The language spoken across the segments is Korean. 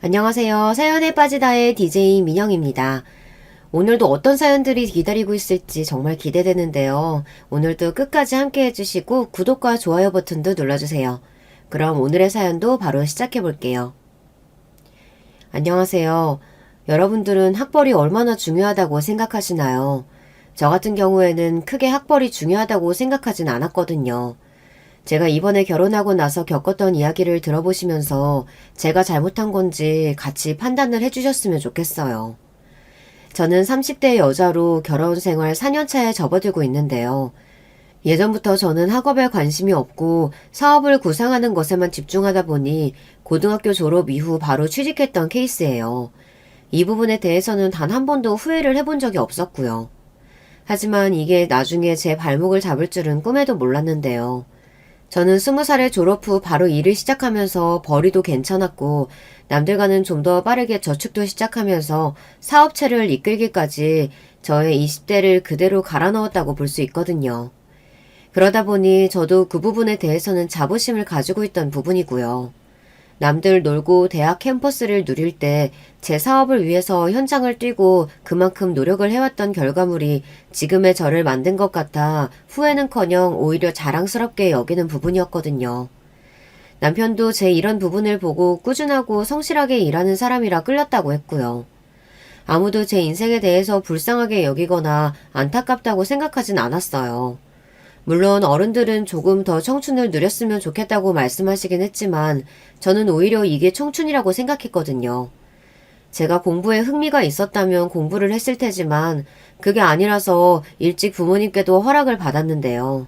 안녕하세요. 사연에 빠지다의 DJ 민영입니다. 오늘도 어떤 사연들이 기다리고 있을지 정말 기대되는데요. 오늘도 끝까지 함께 해주시고 구독과 좋아요 버튼도 눌러주세요. 그럼 오늘의 사연도 바로 시작해 볼게요. 안녕하세요. 여러분들은 학벌이 얼마나 중요하다고 생각하시나요? 저 같은 경우에는 크게 학벌이 중요하다고 생각하진 않았거든요. 제가 이번에 결혼하고 나서 겪었던 이야기를 들어보시면서 제가 잘못한 건지 같이 판단을 해주셨으면 좋겠어요. 저는 30대 여자로 결혼 생활 4년차에 접어들고 있는데요. 예전부터 저는 학업에 관심이 없고 사업을 구상하는 것에만 집중하다 보니 고등학교 졸업 이후 바로 취직했던 케이스예요. 이 부분에 대해서는 단 한 번도 후회를 해본 적이 없었고요. 하지만 이게 나중에 제 발목을 잡을 줄은 꿈에도 몰랐는데요. 저는 20살에 졸업 후 바로 일을 시작하면서 벌이도 괜찮았고 남들과는 좀 더 빠르게 저축도 시작하면서 사업체를 이끌기까지 저의 20대를 그대로 갈아 넣었다고 볼 수 있거든요. 그러다 보니 저도 그 부분에 대해서는 자부심을 가지고 있던 부분이고요. 남들 놀고 대학 캠퍼스를 누릴 때 제 사업을 위해서 현장을 뛰고 그만큼 노력을 해왔던 결과물이 지금의 저를 만든 것 같아 후회는커녕 오히려 자랑스럽게 여기는 부분이었거든요. 남편도 제 이런 부분을 보고 꾸준하고 성실하게 일하는 사람이라 끌렸다고 했고요. 아무도 제 인생에 대해서 불쌍하게 여기거나 안타깝다고 생각하진 않았어요. 물론 어른들은 조금 더 청춘을 누렸으면 좋겠다고 말씀하시긴 했지만 저는 오히려 이게 청춘이라고 생각했거든요. 제가 공부에 흥미가 있었다면 공부를 했을 테지만 그게 아니라서 일찍 부모님께도 허락을 받았는데요.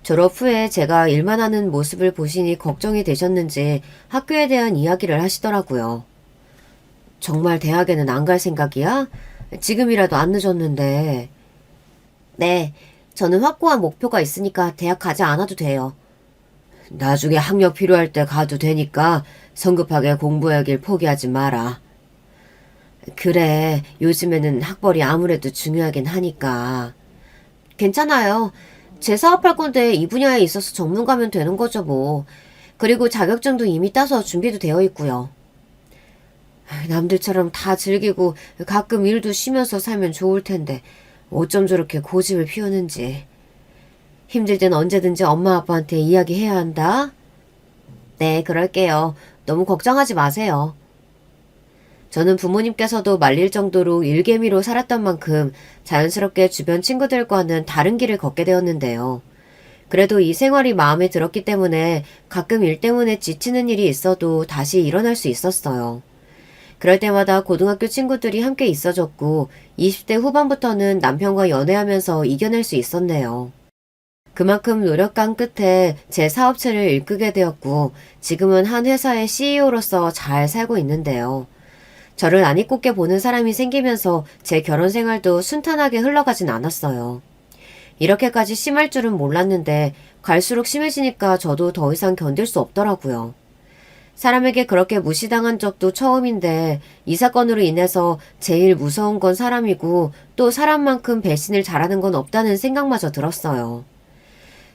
졸업 후에 제가 일만 하는 모습을 보시니 걱정이 되셨는지 학교에 대한 이야기를 하시더라고요. 정말 대학에는 안 갈 생각이야? 지금이라도 안 늦었는데. 네, 저는 확고한 목표가 있으니까 대학 가지 않아도 돼요. 나중에 학력 필요할 때 가도 되니까 성급하게 공부하길 포기하지 마라. 그래, 요즘에는 학벌이 아무래도 중요하긴 하니까. 괜찮아요. 제 사업할 건데 이 분야에 있어서 전문가면 되는 거죠 뭐. 그리고 자격증도 이미 따서 준비도 되어 있고요. 남들처럼 다 즐기고 가끔 일도 쉬면서 살면 좋을 텐데 어쩜 저렇게 고집을 피우는지. 힘들 땐 언제든지 엄마 아빠한테 이야기해야 한다. 네, 그럴게요. 너무 걱정하지 마세요. 저는 부모님께서도 말릴 정도로 일개미로 살았던 만큼 자연스럽게 주변 친구들과는 다른 길을 걷게 되었는데요. 그래도 이 생활이 마음에 들었기 때문에 가끔 일 때문에 지치는 일이 있어도 다시 일어날 수 있었어요. 그럴 때마다 고등학교 친구들이 함께 있어줬고 20대 후반부터는 남편과 연애하면서 이겨낼 수 있었네요. 그만큼 노력한 끝에 제 사업체를 이끌게 되었고 지금은 한 회사의 CEO로서 잘 살고 있는데요. 저를 안 이꼽게 보는 사람이 생기면서 제 결혼 생활도 순탄하게 흘러가진 않았어요. 이렇게까지 심할 줄은 몰랐는데 갈수록 심해지니까 저도 더 이상 견딜 수 없더라고요. 사람에게 그렇게 무시당한 적도 처음인데 이 사건으로 인해서 제일 무서운 건 사람이고 또 사람만큼 배신을 잘하는 건 없다는 생각마저 들었어요.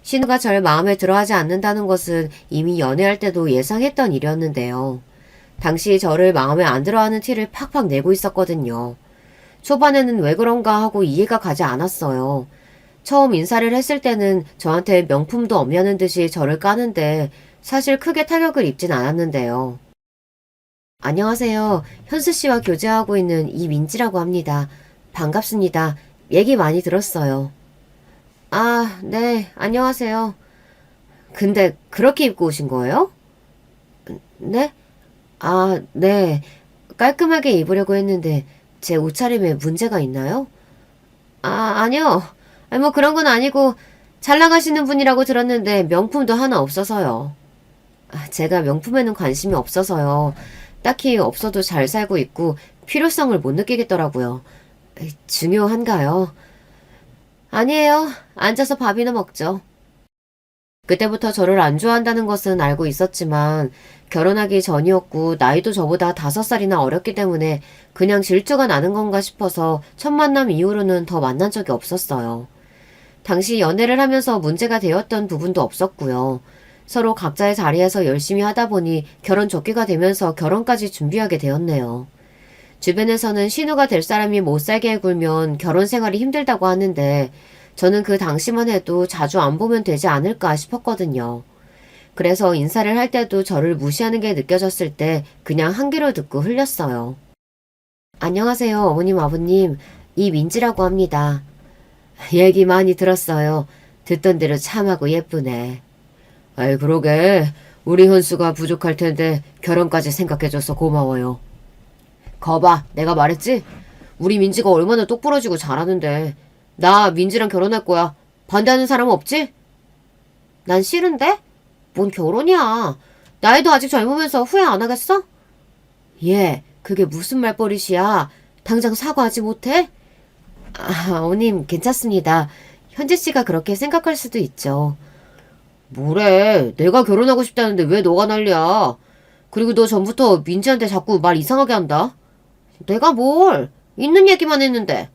신우가 절 마음에 들어하지 않는다는 것은 이미 연애할 때도 예상했던 일이었는데요. 당시 저를 마음에 안 들어하는 티를 팍팍 내고 있었거든요. 초반에는 왜 그런가 하고 이해가 가지 않았어요. 처음 인사를 했을 때는 저한테 명품도 없냐는 듯이 저를 까는데 사실 크게 타격을 입진 않았는데요. 안녕하세요. 현수 씨와 교제하고 있는 이민지라고 합니다. 반갑습니다. 얘기 많이 들었어요. 아, 네, 안녕하세요. 근데 그렇게 입고 오신 거예요? 네? 아, 네. 깔끔하게 입으려고 했는데 제 옷차림에 문제가 있나요? 아, 아니요. 아니, 뭐 그런 건 아니고 잘 나가시는 분이라고 들었는데 명품도 하나 없어서요. 아, 제가 명품에는 관심이 없어서요. 딱히 없어도 잘 살고 있고 필요성을 못 느끼겠더라고요. 중요한가요? 아니에요. 앉아서 밥이나 먹죠. 그때부터 저를 안 좋아한다는 것은 알고 있었지만 결혼하기 전이었고 나이도 저보다 5살이나 어렸기 때문에 그냥 질투가 나는 건가 싶어서 첫 만남 이후로는 더 만난 적이 없었어요. 당시 연애를 하면서 문제가 되었던 부분도 없었고요. 서로 각자의 자리에서 열심히 하다 보니 결혼 적기가 되면서 결혼까지 준비하게 되었네요. 주변에서는 신우가 될 사람이 못 살게 굴면 결혼 생활이 힘들다고 하는데 저는 그 당시만 해도 자주 안 보면 되지 않을까 싶었거든요. 그래서 인사를 할 때도 저를 무시하는 게 느껴졌을 때 그냥 한 귀로 듣고 흘렸어요. 안녕하세요, 어머님, 아버님. 이민지라고 합니다. 얘기 많이 들었어요. 듣던 대로 참하고 예쁘네. 아이, 그러게. 우리 현수가 부족할 텐데 결혼까지 생각해줘서 고마워요. 거봐, 내가 말했지? 우리 민지가 얼마나 똑부러지고 잘하는데. 나 민지랑 결혼할 거야. 반대하는 사람 없지? 난 싫은데? 뭔 결혼이야. 나이도 아직 젊으면서 후회 안 하겠어? 얘, 그게 무슨 말버릇이야. 당장 사과하지 못해? 아, 어머님, 괜찮습니다. 현지 씨가 그렇게 생각할 수도 있죠. 뭐래. 내가 결혼하고 싶다는데 왜 너가 난리야. 그리고 너 전부터 민지한테 자꾸 말 이상하게 한다. 내가 뭘. 있는 얘기만 했는데.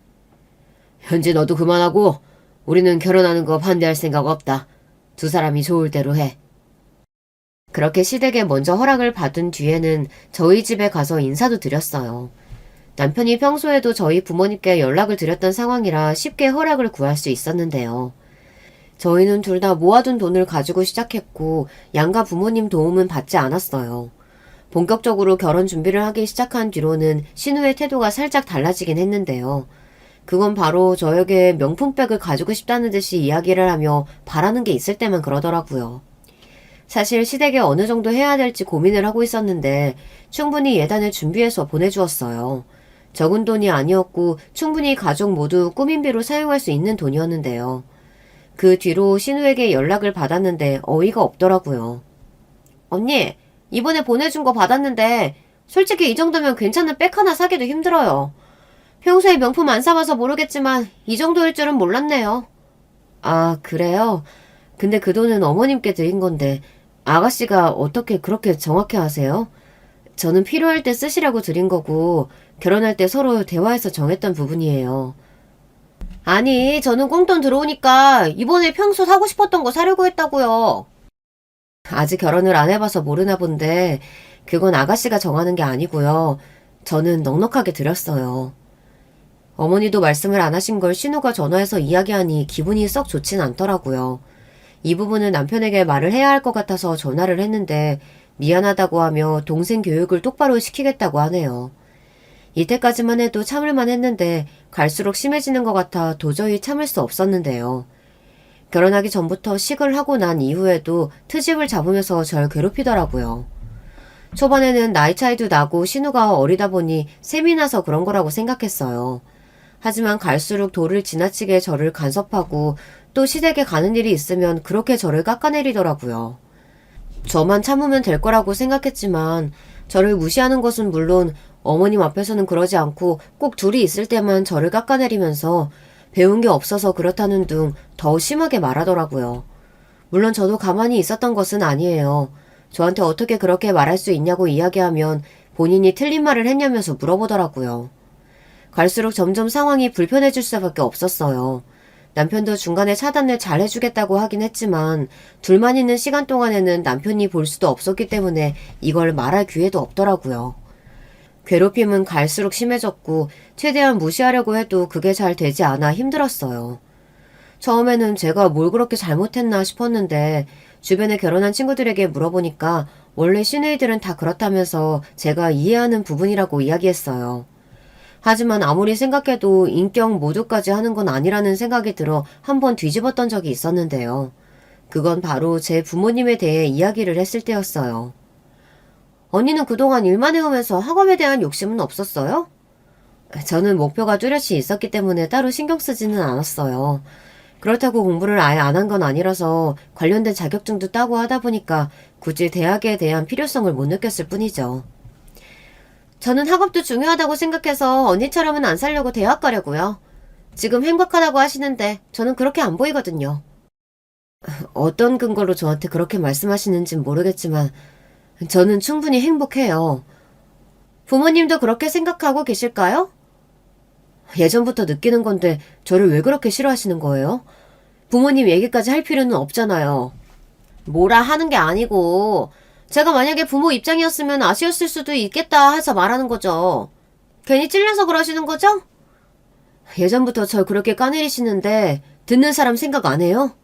현지 너도 그만하고 우리는 결혼하는 거 반대할 생각 없다. 두 사람이 좋을 대로 해. 그렇게 시댁에 먼저 허락을 받은 뒤에는 저희 집에 가서 인사도 드렸어요. 남편이 평소에도 저희 부모님께 연락을 드렸던 상황이라 쉽게 허락을 구할 수 있었는데요. 저희는 둘 다 모아둔 돈을 가지고 시작했고 양가 부모님 도움은 받지 않았어요. 본격적으로 결혼 준비를 하기 시작한 뒤로는 신우의 태도가 살짝 달라지긴 했는데요. 그건 바로 저에게 명품백을 가지고 싶다는 듯이 이야기를 하며 바라는 게 있을 때만 그러더라고요. 사실 시댁에 어느 정도 해야 될지 고민을 하고 있었는데 충분히 예단을 준비해서 보내주었어요. 적은 돈이 아니었고 충분히 가족 모두 꾸민비로 사용할 수 있는 돈이었는데요. 그 뒤로 신우에게 연락을 받았는데 어이가 없더라고요. 언니, 이번에 보내준 거 받았는데 솔직히 이 정도면 괜찮은 백 하나 사기도 힘들어요. 평소에 명품 안 사봐서 모르겠지만 이 정도일 줄은 몰랐네요. 아, 그래요? 근데 그 돈은 어머님께 드린 건데 아가씨가 어떻게 그렇게 정확히 아세요? 저는 필요할 때 쓰시라고 드린 거고 결혼할 때 서로 대화해서 정했던 부분이에요. 아니, 저는 꽁돈 들어오니까 이번에 평소 사고 싶었던 거 사려고 했다고요. 아직 결혼을 안 해봐서 모르나 본데 그건 아가씨가 정하는 게 아니고요. 저는 넉넉하게 드렸어요. 어머니도 말씀을 안 하신 걸 신우가 전화해서 이야기하니 기분이 썩 좋진 않더라고요. 이 부분은 남편에게 말을 해야 할 것 같아서 전화를 했는데 미안하다고 하며 동생 교육을 똑바로 시키겠다고 하네요. 이때까지만 해도 참을만 했는데 갈수록 심해지는 것 같아 도저히 참을 수 없었는데요. 결혼하기 전부터 식을 하고 난 이후에도 트집을 잡으면서 절 괴롭히더라고요. 초반에는 나이 차이도 나고 신우가 어리다 보니 셈이 나서 그런 거라고 생각했어요. 하지만 갈수록 도를 지나치게 저를 간섭하고 또 시댁에 가는 일이 있으면 그렇게 저를 깎아내리더라고요. 저만 참으면 될 거라고 생각했지만 저를 무시하는 것은 물론 어머님 앞에서는 그러지 않고 꼭 둘이 있을 때만 저를 깎아내리면서 배운 게 없어서 그렇다는 둥 더 심하게 말하더라고요. 물론 저도 가만히 있었던 것은 아니에요. 저한테 어떻게 그렇게 말할 수 있냐고 이야기하면 본인이 틀린 말을 했냐면서 물어보더라고요. 갈수록 점점 상황이 불편해질 수밖에 없었어요. 남편도 중간에 차단을 잘 해주겠다고 하긴 했지만 둘만 있는 시간 동안에는 남편이 볼 수도 없었기 때문에 이걸 말할 기회도 없더라고요. 괴롭힘은 갈수록 심해졌고 최대한 무시하려고 해도 그게 잘 되지 않아 힘들었어요. 처음에는 제가 뭘 그렇게 잘못했나 싶었는데 주변에 결혼한 친구들에게 물어보니까 원래 시누이들은 다 그렇다면서 제가 이해하는 부분이라고 이야기했어요. 하지만 아무리 생각해도 인격 모두까지 하는 건 아니라는 생각이 들어 한번 뒤집었던 적이 있었는데요. 그건 바로 제 부모님에 대해 이야기를 했을 때였어요. 언니는 그동안 일만 해오면서 학업에 대한 욕심은 없었어요? 저는 목표가 뚜렷이 있었기 때문에 따로 신경 쓰지는 않았어요. 그렇다고 공부를 아예 안 한 건 아니라서 관련된 자격증도 따고 하다 보니까 굳이 대학에 대한 필요성을 못 느꼈을 뿐이죠. 저는 학업도 중요하다고 생각해서 언니처럼은 안 살려고 대학 가려고요. 지금 행복하다고 하시는데 저는 그렇게 안 보이거든요. 어떤 근거로 저한테 그렇게 말씀하시는진 모르겠지만 저는 충분히 행복해요. 부모님도 그렇게 생각하고 계실까요? 예전부터 느끼는 건데 저를 왜 그렇게 싫어하시는 거예요? 부모님 얘기까지 할 필요는 없잖아요. 뭐라 하는 게 아니고 제가 만약에 부모 입장이었으면 아쉬웠을 수도 있겠다 해서 말하는 거죠. 괜히 찔려서 그러시는 거죠? 예전부터 절 그렇게 까내리시는데 듣는 사람 생각 안 해요?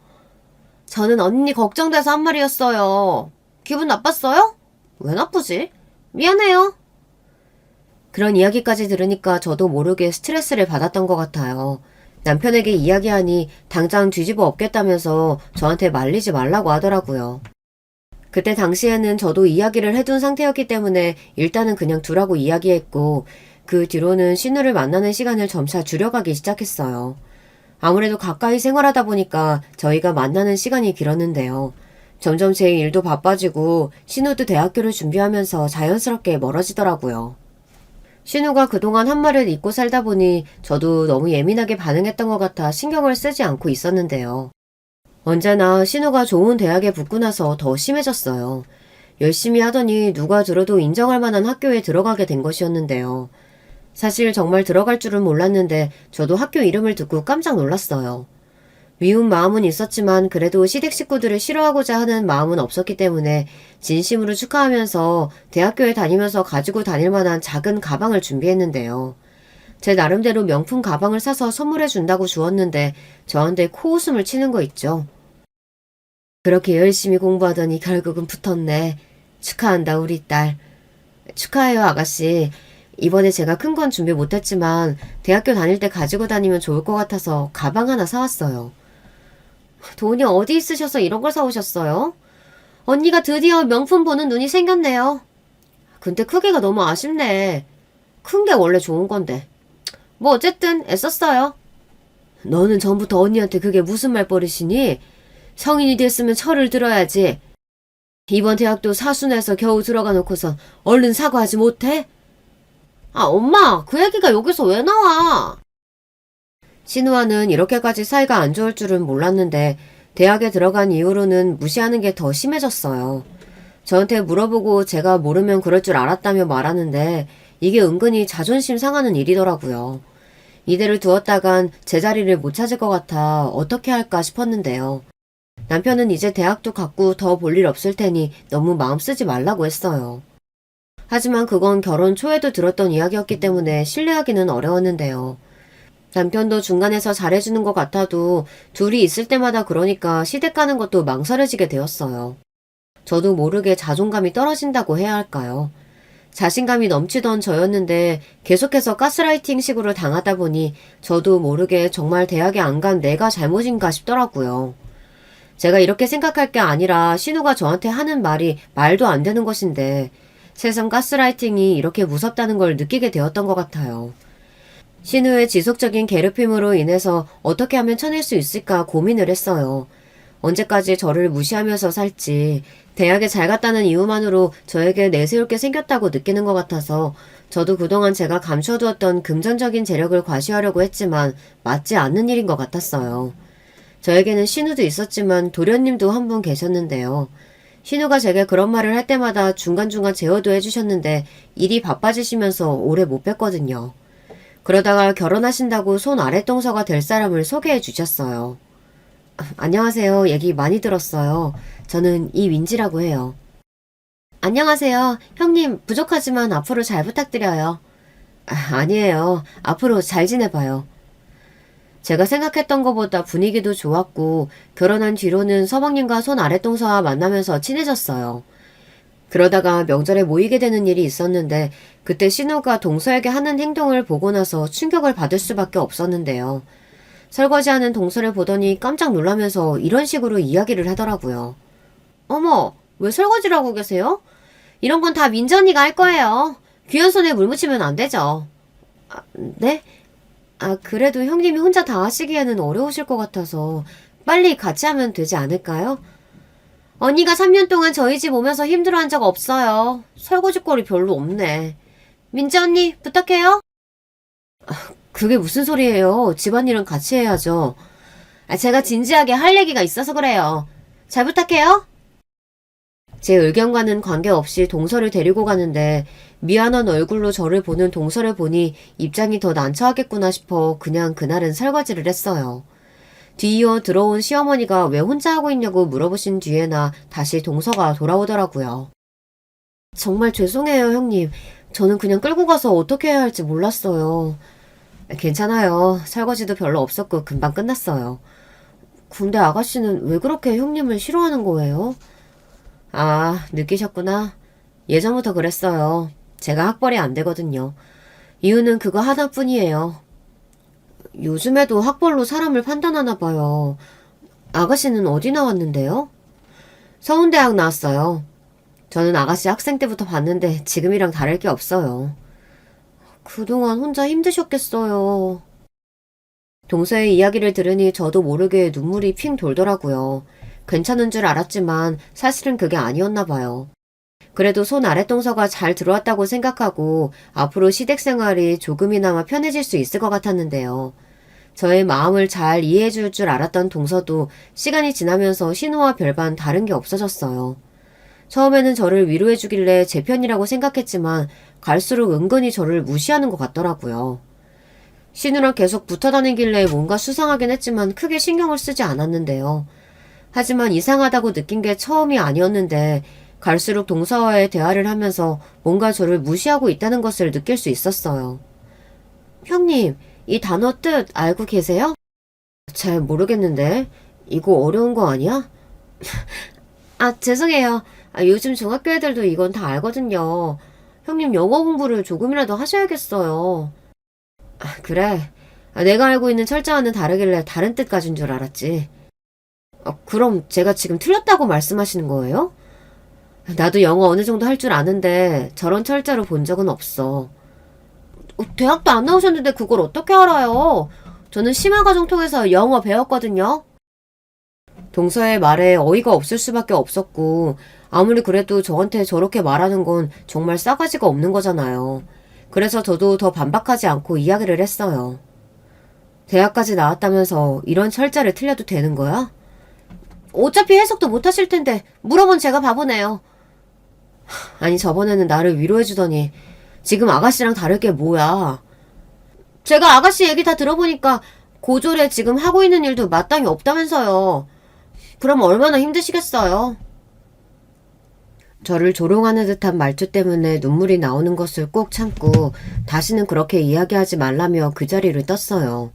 저는 언니 걱정돼서 한 말이었어요. 기분 나빴어요? 왜 나쁘지? 미안해요. 그런 이야기까지 들으니까 저도 모르게 스트레스를 받았던 것 같아요. 남편에게 이야기하니 당장 뒤집어 엎겠다면서 저한테 말리지 말라고 하더라고요. 그때 당시에는 저도 이야기를 해둔 상태였기 때문에 일단은 그냥 두라고 이야기했고 그 뒤로는 신우를 만나는 시간을 점차 줄여가기 시작했어요. 아무래도 가까이 생활하다 보니까 저희가 만나는 시간이 길었는데요. 점점 제 일도 바빠지고 신우도 대학교를 준비하면서 자연스럽게 멀어지더라고요. 신우가 그동안 한 말을 잊고 살다 보니 저도 너무 예민하게 반응했던 것 같아 신경을 쓰지 않고 있었는데요. 언제나 신우가 좋은 대학에 붙고 나서 더 심해졌어요. 열심히 하더니 누가 들어도 인정할 만한 학교에 들어가게 된 것이었는데요. 사실 정말 들어갈 줄은 몰랐는데 저도 학교 이름을 듣고 깜짝 놀랐어요. 미운 마음은 있었지만 그래도 시댁 식구들을 싫어하고자 하는 마음은 없었기 때문에 진심으로 축하하면서 대학교에 다니면서 가지고 다닐 만한 작은 가방을 준비했는데요. 제 나름대로 명품 가방을 사서 선물해 준다고 주었는데 저한테 코웃음을 치는 거 있죠. 그렇게 열심히 공부하더니 결국은 붙었네. 축하한다 우리 딸. 축하해요 아가씨. 이번에 제가 큰 건 준비 못했지만 대학교 다닐 때 가지고 다니면 좋을 것 같아서 가방 하나 사왔어요. 돈이 어디 있으셔서 이런 걸 사오셨어요? 언니가 드디어 명품 보는 눈이 생겼네요. 근데 크기가 너무 아쉽네. 큰 게 원래 좋은 건데. 뭐 어쨌든 애썼어요. 너는 전부터 언니한테 그게 무슨 말버릇이니? 성인이 됐으면 철을 들어야지. 이번 대학도 사순해서 겨우 들어가 놓고선 얼른 사과하지 못해? 아 엄마 그 얘기가 여기서 왜 나와? 신우와는 이렇게까지 사이가 안 좋을 줄은 몰랐는데 대학에 들어간 이후로는 무시하는 게 더 심해졌어요. 저한테 물어보고 제가 모르면 그럴 줄 알았다며 말하는데 이게 은근히 자존심 상하는 일이더라고요. 이대로 두었다간 제자리를 못 찾을 것 같아 어떻게 할까 싶었는데요. 남편은 이제 대학도 갔고 더 볼 일 없을 테니 너무 마음 쓰지 말라고 했어요. 하지만 그건 결혼 초에도 들었던 이야기였기 때문에 신뢰하기는 어려웠는데요. 남편도 중간에서 잘해주는 것 같아도 둘이 있을 때마다 그러니까 시댁 가는 것도 망설여지게 되었어요. 저도 모르게 자존감이 떨어진다고 해야 할까요? 자신감이 넘치던 저였는데 계속해서 가스라이팅 식으로 당하다 보니 저도 모르게 정말 대학에 안 간 내가 잘못인가 싶더라고요. 제가 이렇게 생각할 게 아니라 신우가 저한테 하는 말이 말도 안 되는 것인데 세상 가스라이팅이 이렇게 무섭다는 걸 느끼게 되었던 것 같아요. 신우의 지속적인 괴롭힘으로 인해서 어떻게 하면 쳐낼 수 있을까 고민을 했어요. 언제까지 저를 무시하면서 살지, 대학에 잘 갔다는 이유만으로 저에게 내세울 게 생겼다고 느끼는 것 같아서 저도 그동안 제가 감춰두었던 금전적인 재력을 과시하려고 했지만 맞지 않는 일인 것 같았어요. 저에게는 신우도 있었지만 도련님도 한 분 계셨는데요. 신우가 제게 그런 말을 할 때마다 중간중간 제어도 해주셨는데 일이 바빠지시면서 오래 못 뵀거든요. 그러다가 결혼하신다고 손 아랫동서가 될 사람을 소개해 주셨어요. 안녕하세요. 얘기 많이 들었어요. 저는 이윈지라고 해요. 안녕하세요. 형님 부족하지만 앞으로 잘 부탁드려요. 아니에요. 앞으로 잘 지내봐요. 제가 생각했던 것보다 분위기도 좋았고 결혼한 뒤로는 서방님과 손 아랫동서와 만나면서 친해졌어요. 그러다가 명절에 모이게 되는 일이 있었는데 그때 신우가 동서에게 하는 행동을 보고 나서 충격을 받을 수밖에 없었는데요. 설거지하는 동서를 보더니 깜짝 놀라면서 이런 식으로 이야기를 하더라고요. 어머, 왜 설거지를 하고 계세요? 이런 건 다 민지 언니가 할 거예요. 귀한 손에 물 묻히면 안 되죠. 네? 그래도 형님이 혼자 다 하시기에는 어려우실 것 같아서 빨리 같이 하면 되지 않을까요? 언니가 3년 동안 저희 집 오면서 힘들어한 적 없어요. 설거지거리 별로 없네. 민지 언니 부탁해요. 그게 무슨 소리예요. 집안일은 같이 해야죠. 제가 진지하게 할 얘기가 있어서 그래요. 잘 부탁해요. 제 의견과는 관계없이 동서를 데리고 가는데 미안한 얼굴로 저를 보는 동서를 보니 입장이 더 난처하겠구나 싶어 그냥 그날은 설거지를 했어요. 뒤이어 들어온 시어머니가 왜 혼자 하고 있냐고 물어보신 뒤에나 다시 동서가 돌아오더라고요. 정말 죄송해요, 형님. 저는 그냥 끌고 가서 어떻게 해야 할지 몰랐어요. 괜찮아요. 설거지도 별로 없었고 금방 끝났어요. 근데 아가씨는 왜 그렇게 형님을 싫어하는 거예요? 아, 느끼셨구나. 예전부터 그랬어요. 제가 학벌이 안 되거든요. 이유는 그거 하나뿐이에요. 요즘에도 학벌로 사람을 판단하나 봐요. 아가씨는 어디 나왔는데요? 서운대학 나왔어요. 저는 아가씨 학생 때부터 봤는데 지금이랑 다를 게 없어요. 그동안 혼자 힘드셨겠어요. 동서의 이야기를 들으니 저도 모르게 눈물이 핑 돌더라고요. 괜찮은 줄 알았지만 사실은 그게 아니었나 봐요. 그래도 손 아랫동서가 잘 들어왔다고 생각하고 앞으로 시댁 생활이 조금이나마 편해질 수 있을 것 같았는데요. 저의 마음을 잘 이해해 줄 줄 알았던 동서도 시간이 지나면서 신우와 별반 다른 게 없어졌어요. 처음에는 저를 위로해 주길래 제 편이라고 생각했지만 갈수록 은근히 저를 무시하는 것 같더라고요. 신우랑 계속 붙어 다니길래 뭔가 수상하긴 했지만 크게 신경을 쓰지 않았는데요. 하지만 이상하다고 느낀 게 처음이 아니었는데 갈수록 동서와의 대화를 하면서 뭔가 저를 무시하고 있다는 것을 느낄 수 있었어요. 형님, 이 단어 뜻 알고 계세요? 잘 모르겠는데. 이거 어려운 거 아니야? 아, 죄송해요. 요즘 중학교 애들도 이건 다 알거든요. 형님 영어 공부를 조금이라도 하셔야겠어요. 그래. 내가 알고 있는 철자와는 다르길래 다른 뜻 가진 줄 알았지. 그럼 제가 지금 틀렸다고 말씀하시는 거예요? 나도 영어 어느 정도 할 줄 아는데 저런 철자로 본 적은 없어. 대학도 안 나오셨는데 그걸 어떻게 알아요? 저는 심화과정 통해서 영어 배웠거든요. 동서의 말에 어이가 없을 수밖에 없었고 아무리 그래도 저한테 저렇게 말하는 건 정말 싸가지가 없는 거잖아요. 그래서 저도 더 반박하지 않고 이야기를 했어요. 대학까지 나왔다면서 이런 철자를 틀려도 되는 거야? 어차피 해석도 못 하실 텐데 물어본 제가 바보네요. 아니 저번에는 나를 위로해주더니 지금 아가씨랑 다를 게 뭐야. 제가 아가씨 얘기 다 들어보니까 고졸에 지금 하고 있는 일도 마땅히 없다면서요. 그럼 얼마나 힘드시겠어요. 저를 조롱하는 듯한 말투 때문에 눈물이 나오는 것을 꼭 참고 다시는 그렇게 이야기하지 말라며 그 자리를 떴어요.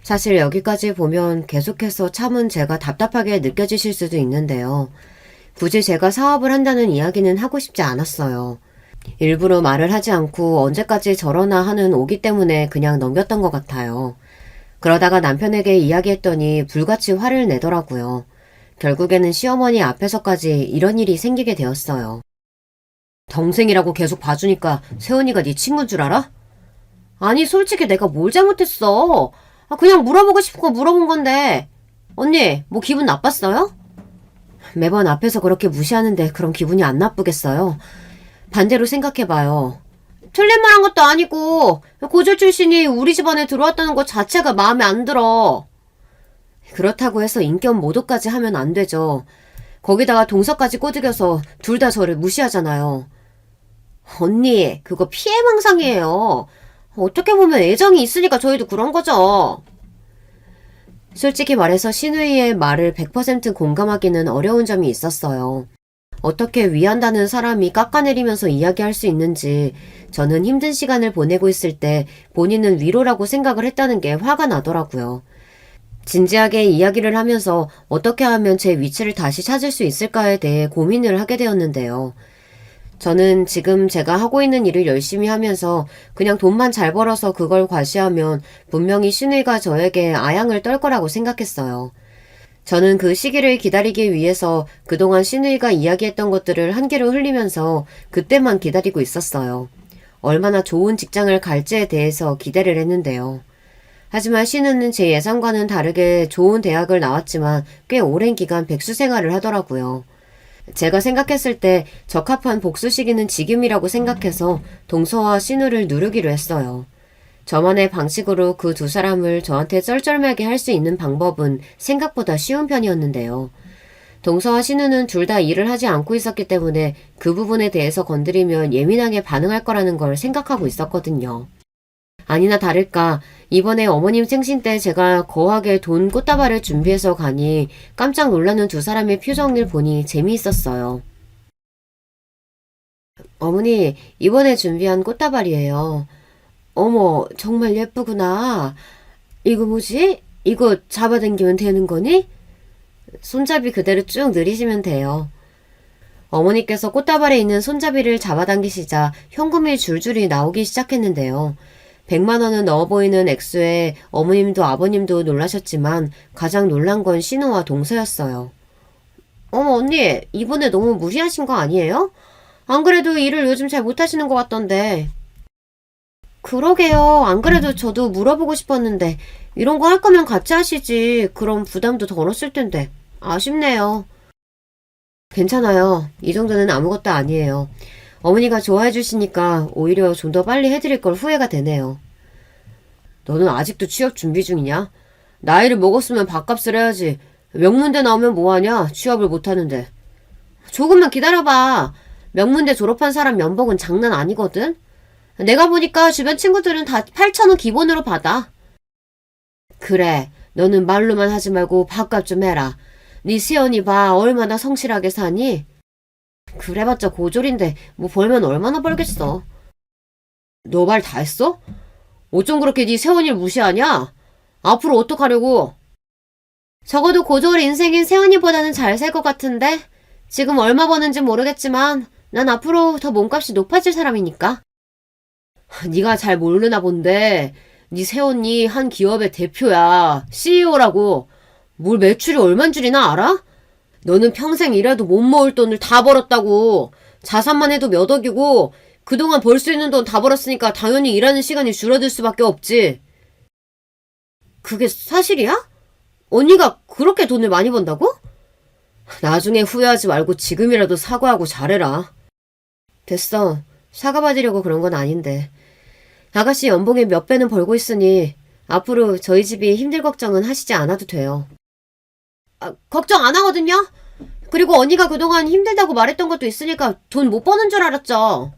사실 여기까지 보면 계속해서 참은 제가 답답하게 느껴지실 수도 있는데요. 굳이 제가 사업을 한다는 이야기는 하고 싶지 않았어요. 일부러 말을 하지 않고 언제까지 저러나 하는 오기 때문에 그냥 넘겼던 것 같아요. 그러다가 남편에게 이야기했더니 불같이 화를 내더라고요. 결국에는 시어머니 앞에서까지 이런 일이 생기게 되었어요. 동생이라고 계속 봐주니까 세훈이가 네 친구인 줄 알아? 아니 솔직히 내가 뭘 잘못했어. 그냥 물어보고 싶은 거 물어본 건데. 언니 뭐 기분 나빴어요? 매번 앞에서 그렇게 무시하는데 그럼 기분이 안 나쁘겠어요? 반대로 생각해봐요. 틀린 말 한 것도 아니고 고졸 출신이 우리 집안에 들어왔다는 것 자체가 마음에 안 들어. 그렇다고 해서 인격 모독까지 하면 안 되죠. 거기다가 동서까지 꼬드겨서 둘 다 저를 무시하잖아요. 언니, 그거 피해망상이에요. 어떻게 보면 애정이 있으니까 저희도 그런 거죠. 솔직히 말해서 신우이의 말을 100% 공감하기는 어려운 점이 있었어요. 어떻게 위한다는 사람이 깎아내리면서 이야기할 수 있는지 저는 힘든 시간을 보내고 있을 때 본인은 위로라고 생각을 했다는 게 화가 나더라고요. 진지하게 이야기를 하면서 어떻게 하면 제 위치를 다시 찾을 수 있을까에 대해 고민을 하게 되었는데요. 저는 지금 제가 하고 있는 일을 열심히 하면서 그냥 돈만 잘 벌어서 그걸 과시하면 분명히 신우이가 저에게 아양을 떨 거라고 생각했어요. 저는 그 시기를 기다리기 위해서 그동안 신우이가 이야기했던 것들을 한 귀로 흘리면서 그때만 기다리고 있었어요. 얼마나 좋은 직장을 갈지에 대해서 기대를 했는데요. 하지만 신우는 제 예상과는 다르게 좋은 대학을 나왔지만 꽤 오랜 기간 백수 생활을 하더라고요. 제가 생각했을 때 적합한 복수 시기는 지금이라고 생각해서 동서와 신우를 누르기로 했어요. 저만의 방식으로 그 두 사람을 저한테 쩔쩔매게 할 수 있는 방법은 생각보다 쉬운 편이었는데요. 동서와 신우는 둘 다 일을 하지 않고 있었기 때문에 그 부분에 대해서 건드리면 예민하게 반응할 거라는 걸 생각하고 있었거든요. 아니나 다를까 이번에 어머님 생신 때 제가 거하게 돈 꽃다발을 준비해서 가니 깜짝 놀라는 두 사람의 표정을 보니 재미있었어요. 어머니, 이번에 준비한 꽃다발이에요. 어머, 정말 예쁘구나. 이거 뭐지? 이거 잡아당기면 되는 거니? 손잡이 그대로 쭉 늘리시면 돼요. 어머니께서 꽃다발에 있는 손잡이를 잡아당기시자 현금이 줄줄이 나오기 시작했는데요. 100만 원은 넣어 보이는 액수에 어머님도 아버님도 놀라셨지만 가장 놀란 건 신우와 동서였어요. 어머 언니, 이번에 너무 무리하신 거 아니에요? 안 그래도 일을 요즘 잘 못하시는 것 같던데. 그러게요. 안 그래도 저도 물어보고 싶었는데 이런 거 할 거면 같이 하시지. 그럼 부담도 덜었을 텐데. 아쉽네요. 괜찮아요. 이 정도는 아무것도 아니에요. 어머니가 좋아해 주시니까 오히려 좀 더 빨리 해드릴 걸 후회가 되네요. 너는 아직도 취업 준비 중이냐? 나이를 먹었으면 밥값을 해야지. 명문대 나오면 뭐하냐? 취업을 못하는데. 조금만 기다려봐. 명문대 졸업한 사람 연봉은 장난 아니거든? 내가 보니까 주변 친구들은 다 8,000원 기본으로 받아. 그래, 너는 말로만 하지 말고 밥값 좀 해라. 네 시연이 봐, 얼마나 성실하게 사니? 그래봤자 고졸인데 뭐 벌면 얼마나 벌겠어. 너 말 다 했어? 어쩜 그렇게 네 세원이를 무시하냐? 앞으로 어떡하려고? 적어도 고졸 인생인 세원이보다는 잘 살 것 같은데? 지금 얼마 버는지 모르겠지만 난 앞으로 더 몸값이 높아질 사람이니까. 네가 잘 모르나 본데 네 새언니 한 기업의 대표야. CEO라고. 뭘 매출이 얼만 줄이나 알아? 너는 평생 일해도 못 모을 돈을 다 벌었다고. 자산만 해도 몇 억이고 그동안 벌 수 있는 돈 다 벌었으니까 당연히 일하는 시간이 줄어들 수밖에 없지. 그게 사실이야? 언니가 그렇게 돈을 많이 번다고? 나중에 후회하지 말고 지금이라도 사과하고 잘해라. 됐어. 사과받으려고 그런 건 아닌데. 아가씨 연봉의 몇 배는 벌고 있으니 앞으로 저희 집이 힘들 걱정은 하시지 않아도 돼요. 걱정 안 하거든요? 그리고 언니가 그동안 힘들다고 말했던 것도 있으니까 돈 못 버는 줄 알았죠.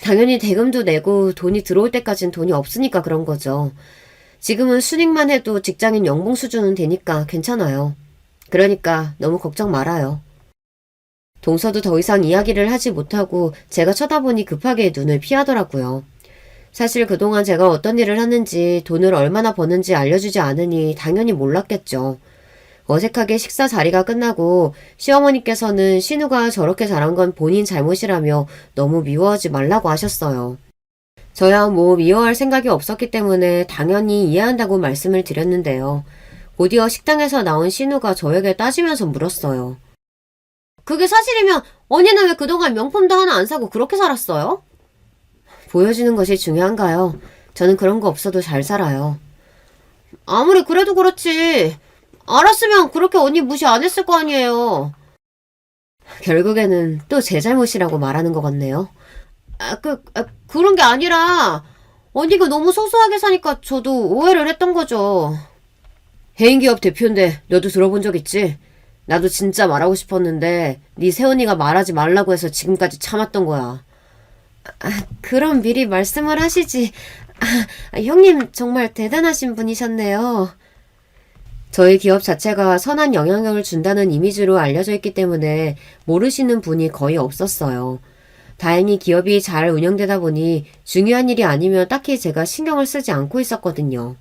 당연히 대금도 내고 돈이 들어올 때까진 돈이 없으니까 그런 거죠. 지금은 순익만 해도 직장인 연봉 수준은 되니까 괜찮아요. 그러니까 너무 걱정 말아요. 동서도 더 이상 이야기를 하지 못하고 제가 쳐다보니 급하게 눈을 피하더라고요. 사실 그동안 제가 어떤 일을 하는지 돈을 얼마나 버는지 알려주지 않으니 당연히 몰랐겠죠. 어색하게 식사 자리가 끝나고 시어머니께서는 신우가 저렇게 잘한 건 본인 잘못이라며 너무 미워하지 말라고 하셨어요. 저야 뭐 미워할 생각이 없었기 때문에 당연히 이해한다고 말씀을 드렸는데요. 곧이어 식당에서 나온 신우가 저에게 따지면서 물었어요. 그게 사실이면 언니는 왜 그동안 명품도 하나 안 사고 그렇게 살았어요? 보여주는 것이 중요한가요? 저는 그런 거 없어도 잘 살아요. 아무리 그래도 그렇지. 알았으면 그렇게 언니 무시 안 했을 거 아니에요. 결국에는 또 제 잘못이라고 말하는 것 같네요. 그런 게 아니라 언니가 너무 소소하게 사니까 저도 오해를 했던 거죠. 해인기업 대표인데 너도 들어본 적 있지? 나도 진짜 말하고 싶었는데 네 새언니가 말하지 말라고 해서 지금까지 참았던 거야. 그럼 미리 말씀을 하시지. 형님 정말 대단하신 분이셨네요. 저희 기업 자체가 선한 영향력을 준다는 이미지로 알려져 있기 때문에 모르시는 분이 거의 없었어요. 다행히 기업이 잘 운영되다 보니 중요한 일이 아니면 딱히 제가 신경을 쓰지 않고 있었거든요.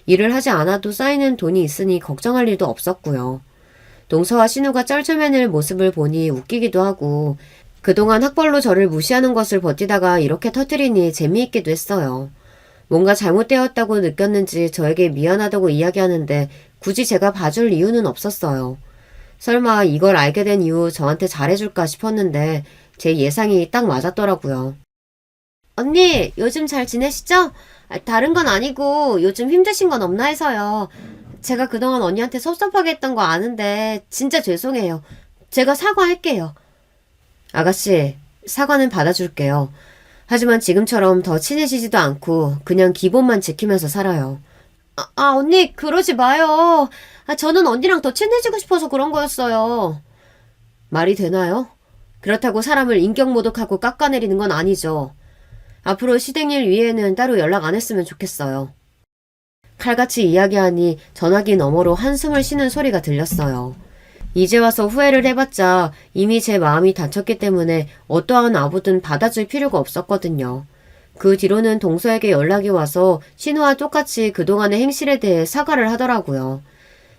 일을 하지 않아도 쌓이는 돈이 있으니 걱정할 일도 없었고요. 동서와 신우가 쩔쩔매는 모습을 보니 웃기기도 하고 그동안 학벌로 저를 무시하는 것을 버티다가 이렇게 터뜨리니 재미있기도 했어요. 뭔가 잘못되었다고 느꼈는지 저에게 미안하다고 이야기하는데 굳이 제가 봐줄 이유는 없었어요. 설마 이걸 알게 된 이후 저한테 잘해줄까 싶었는데 제 예상이 딱 맞았더라고요. 언니, 요즘 잘 지내시죠? 다른 건 아니고 요즘 힘드신 건 없나 해서요. 제가 그동안 언니한테 섭섭하게 했던 거 아는데 진짜 죄송해요. 제가 사과할게요. 아가씨, 사과는 받아줄게요. 하지만 지금처럼 더 친해지지도 않고 그냥 기본만 지키면서 살아요. 언니 그러지 마요. 저는 언니랑 더 친해지고 싶어서 그런 거였어요. 말이 되나요? 그렇다고 사람을 인격모독하고 깎아내리는 건 아니죠. 앞으로 시댁일 위에는 따로 연락 안 했으면 좋겠어요. 칼같이 이야기하니 전화기 너머로 한숨을 쉬는 소리가 들렸어요. 이제 와서 후회를 해봤자 이미 제 마음이 다쳤기 때문에 어떠한 아부든 받아줄 필요가 없었거든요. 그 뒤로는 동서에게 연락이 와서 신우와 똑같이 그동안의 행실에 대해 사과를 하더라고요.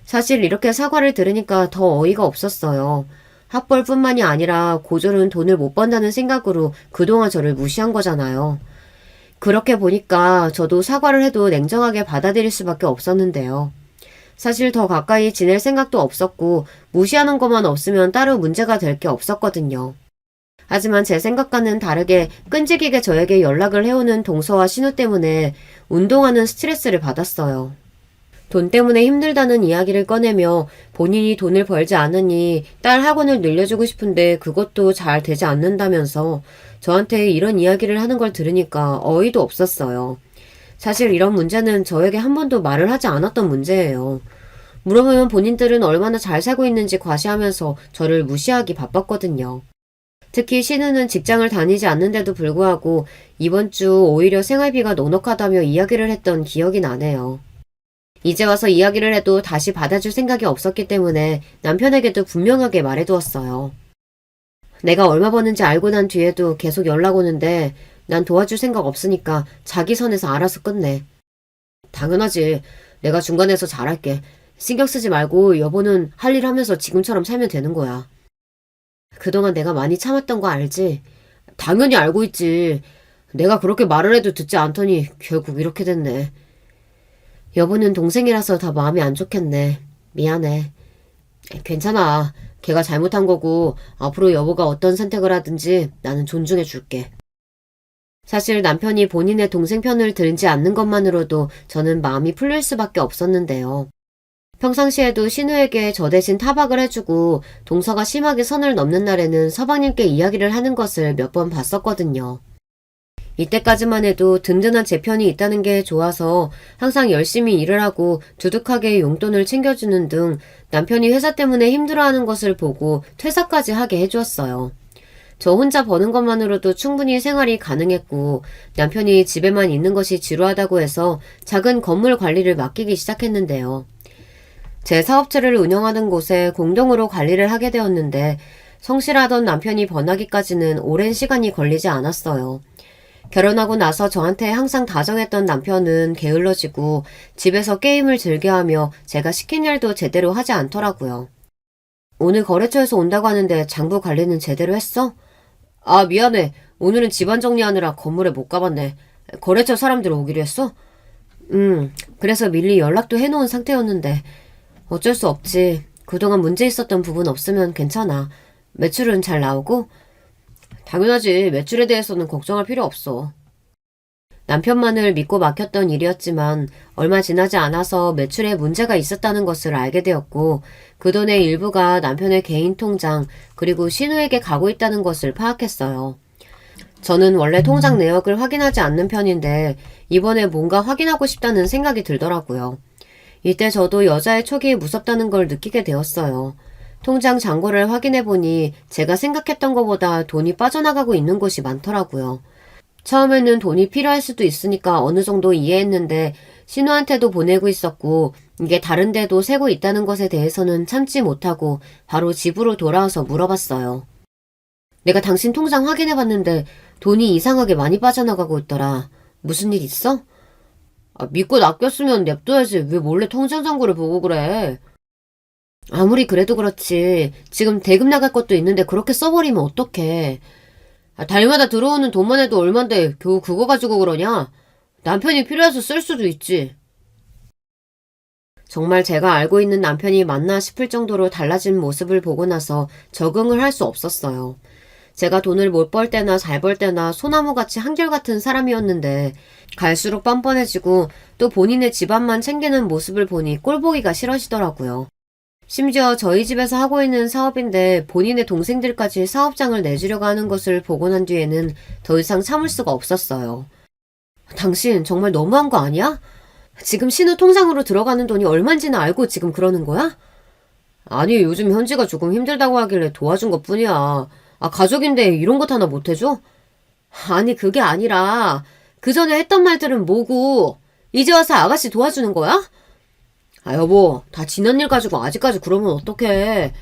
사실 이렇게 사과를 들으니까 더 어이가 없었어요. 학벌뿐만이 아니라 고졸은 돈을 못 번다는 생각으로 그동안 저를 무시한 거잖아요. 그렇게 보니까 저도 사과를 해도 냉정하게 받아들일 수밖에 없었는데요. 사실 더 가까이 지낼 생각도 없었고 무시하는 것만 없으면 따로 문제가 될 게 없었거든요. 하지만 제 생각과는 다르게 끈질기게 저에게 연락을 해오는 동서와 신우 때문에 운동하는 스트레스를 받았어요. 돈 때문에 힘들다는 이야기를 꺼내며 본인이 돈을 벌지 않으니 딸 학원을 늘려주고 싶은데 그것도 잘 되지 않는다면서 저한테 이런 이야기를 하는 걸 들으니까 어이도 없었어요. 사실 이런 문제는 저에게 한 번도 말을 하지 않았던 문제예요. 물어보면 본인들은 얼마나 잘 살고 있는지 과시하면서 저를 무시하기 바빴거든요. 특히 신우는 직장을 다니지 않는데도 불구하고 이번 주 오히려 생활비가 넉넉하다며 이야기를 했던 기억이 나네요. 이제 와서 이야기를 해도 다시 받아줄 생각이 없었기 때문에 남편에게도 분명하게 말해두었어요. 내가 얼마 버는지 알고 난 뒤에도 계속 연락 오는데 난 도와줄 생각 없으니까 자기 선에서 알아서 끝내. 당연하지. 내가 중간에서 잘할게. 신경 쓰지 말고 여보는 할 일 하면서 지금처럼 살면 되는 거야. 그동안 내가 많이 참았던 거 알지? 당연히 알고 있지. 내가 그렇게 말을 해도 듣지 않더니 결국 이렇게 됐네. 여보는 동생이라서 더 마음이 안 좋겠네. 미안해. 괜찮아. 걔가 잘못한 거고 앞으로 여보가 어떤 선택을 하든지 나는 존중해 줄게. 사실 남편이 본인의 동생 편을 들지 않는 것만으로도 저는 마음이 풀릴 수밖에 없었는데요. 평상시에도 신우에게 저 대신 타박을 해주고 동서가 심하게 선을 넘는 날에는 서방님께 이야기를 하는 것을 몇 번 봤었거든요. 이때까지만 해도 든든한 제 편이 있다는 게 좋아서 항상 열심히 일을 하고 두둑하게 용돈을 챙겨주는 등 남편이 회사 때문에 힘들어하는 것을 보고 퇴사까지 하게 해주었어요. 저 혼자 버는 것만으로도 충분히 생활이 가능했고 남편이 집에만 있는 것이 지루하다고 해서 작은 건물 관리를 맡기기 시작했는데요. 제 사업체를 운영하는 곳에 공동으로 관리를 하게 되었는데 성실하던 남편이 번하기까지는 오랜 시간이 걸리지 않았어요. 결혼하고 나서 저한테 항상 다정했던 남편은 게을러지고 집에서 게임을 즐겨하며 제가 시킨 일도 제대로 하지 않더라고요. 오늘 거래처에서 온다고 하는데 장부 관리는 제대로 했어? 아, 미안해. 오늘은 집안 정리하느라 건물에 못 가봤네. 거래처 사람들 오기로 했어? 그래서 미리 연락도 해놓은 상태였는데 어쩔 수 없지. 그동안 문제 있었던 부분 없으면 괜찮아. 매출은 잘 나오고? 당연하지. 매출에 대해서는 걱정할 필요 없어. 남편만을 믿고 맡겼던 일이었지만 얼마 지나지 않아서 매출에 문제가 있었다는 것을 알게 되었고 그 돈의 일부가 남편의 개인 통장 그리고 신우에게 가고 있다는 것을 파악했어요. 저는 원래 통장 내역을 확인하지 않는 편인데 이번에 뭔가 확인하고 싶다는 생각이 들더라고요. 이때 저도 여자의 촉이 무섭다는 걸 느끼게 되었어요. 통장 잔고를 확인해보니 제가 생각했던 것보다 돈이 빠져나가고 있는 곳이 많더라고요. 처음에는 돈이 필요할 수도 있으니까 어느 정도 이해했는데 신우한테도 보내고 있었고 이게 다른 데도 새고 있다는 것에 대해서는 참지 못하고 바로 집으로 돌아와서 물어봤어요. 내가 당신 통장 확인해봤는데 돈이 이상하게 많이 빠져나가고 있더라. 무슨 일 있어? 믿고 낚였으면 냅둬야지. 왜 몰래 통장 잔고를 보고 그래? 아무리 그래도 그렇지. 지금 대금 나갈 것도 있는데 그렇게 써버리면 어떡해. 달마다 들어오는 돈만 해도 얼만데 겨우 그거 가지고 그러냐? 남편이 필요해서 쓸 수도 있지. 정말 제가 알고 있는 남편이 맞나 싶을 정도로 달라진 모습을 보고 나서 적응을 할 수 없었어요. 제가 돈을 못 벌 때나 잘 벌 때나 소나무같이 한결같은 사람이었는데 갈수록 뻔뻔해지고 또 본인의 집안만 챙기는 모습을 보니 꼴보기가 싫어지더라고요. 심지어 저희 집에서 하고 있는 사업인데 본인의 동생들까지 사업장을 내주려고 하는 것을 보고 난 뒤에는 더 이상 참을 수가 없었어요. 당신 정말 너무한 거 아니야? 지금 신우 통장으로 들어가는 돈이 얼만지는 알고 지금 그러는 거야? 아니, 요즘 현지가 조금 힘들다고 하길래 도와준 것 뿐이야. 가족인데 이런 것 하나 못 해줘? 아니, 그게 아니라 그 전에 했던 말들은 뭐고 이제 와서 아가씨 도와주는 거야? 아, 여보, 다 지난 일 가지고 아직까지 그러면 어떡해.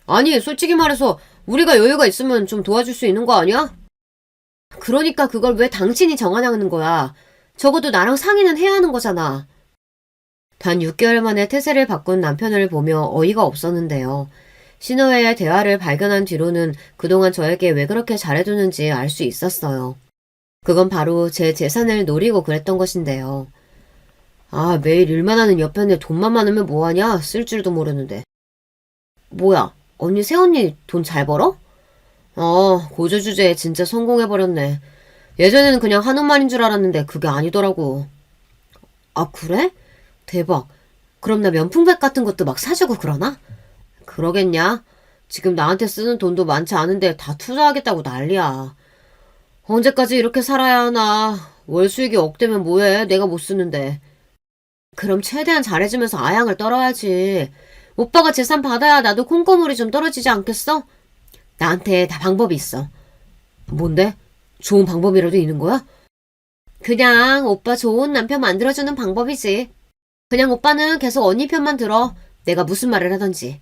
아니, 솔직히 말해서 우리가 여유가 있으면 좀 도와줄 수 있는 거 아니야? 그러니까 그걸 왜 당신이 정하냐는 거야. 적어도 나랑 상의는 해야 하는 거잖아. 단 6개월 만에 태세를 바꾼 남편을 보며 어이가 없었는데요. 신호의 대화를 발견한 뒤로는 그동안 저에게 왜 그렇게 잘해주는지 알 수 있었어요. 그건 바로 제 재산을 노리고 그랬던 것인데요. 아, 매일 일만 하는 옆편에 돈만 많으면 뭐하냐? 쓸 줄도 모르는데. 뭐야, 언니 새언니 돈 잘 벌어? 고조주제에 진짜 성공해버렸네. 예전에는 그냥 하는 말인 줄 알았는데 그게 아니더라고. 아, 그래? 대박. 그럼 나 명품백 같은 것도 막 사주고 그러나? 그러겠냐? 지금 나한테 쓰는 돈도 많지 않은데 다 투자하겠다고 난리야. 언제까지 이렇게 살아야 하나. 월 수익이 억대면 뭐해? 내가 못 쓰는데. 그럼 최대한 잘해주면서 아양을 떨어야지. 오빠가 재산 받아야 나도 콩고물이 좀 떨어지지 않겠어? 나한테 다 방법이 있어. 뭔데? 좋은 방법이라도 있는 거야? 그냥 오빠 좋은 남편 만들어주는 방법이지. 그냥 오빠는 계속 언니 편만 들어. 내가 무슨 말을 하던지.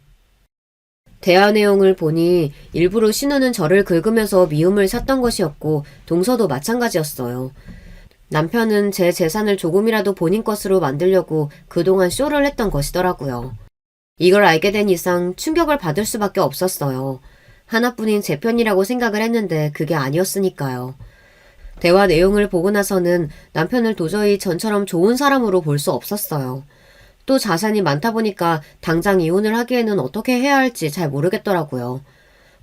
대화 내용을 보니 일부러 신우는 저를 긁으면서 미움을 샀던 것이었고 동서도 마찬가지였어요. 남편은 제 재산을 조금이라도 본인 것으로 만들려고 그동안 쇼를 했던 것이더라고요. 이걸 알게 된 이상 충격을 받을 수밖에 없었어요. 하나뿐인 제 편이라고 생각을 했는데 그게 아니었으니까요. 대화 내용을 보고 나서는 남편을 도저히 전처럼 좋은 사람으로 볼 수 없었어요. 또 자산이 많다 보니까 당장 이혼을 하기에는 어떻게 해야 할지 잘 모르겠더라고요.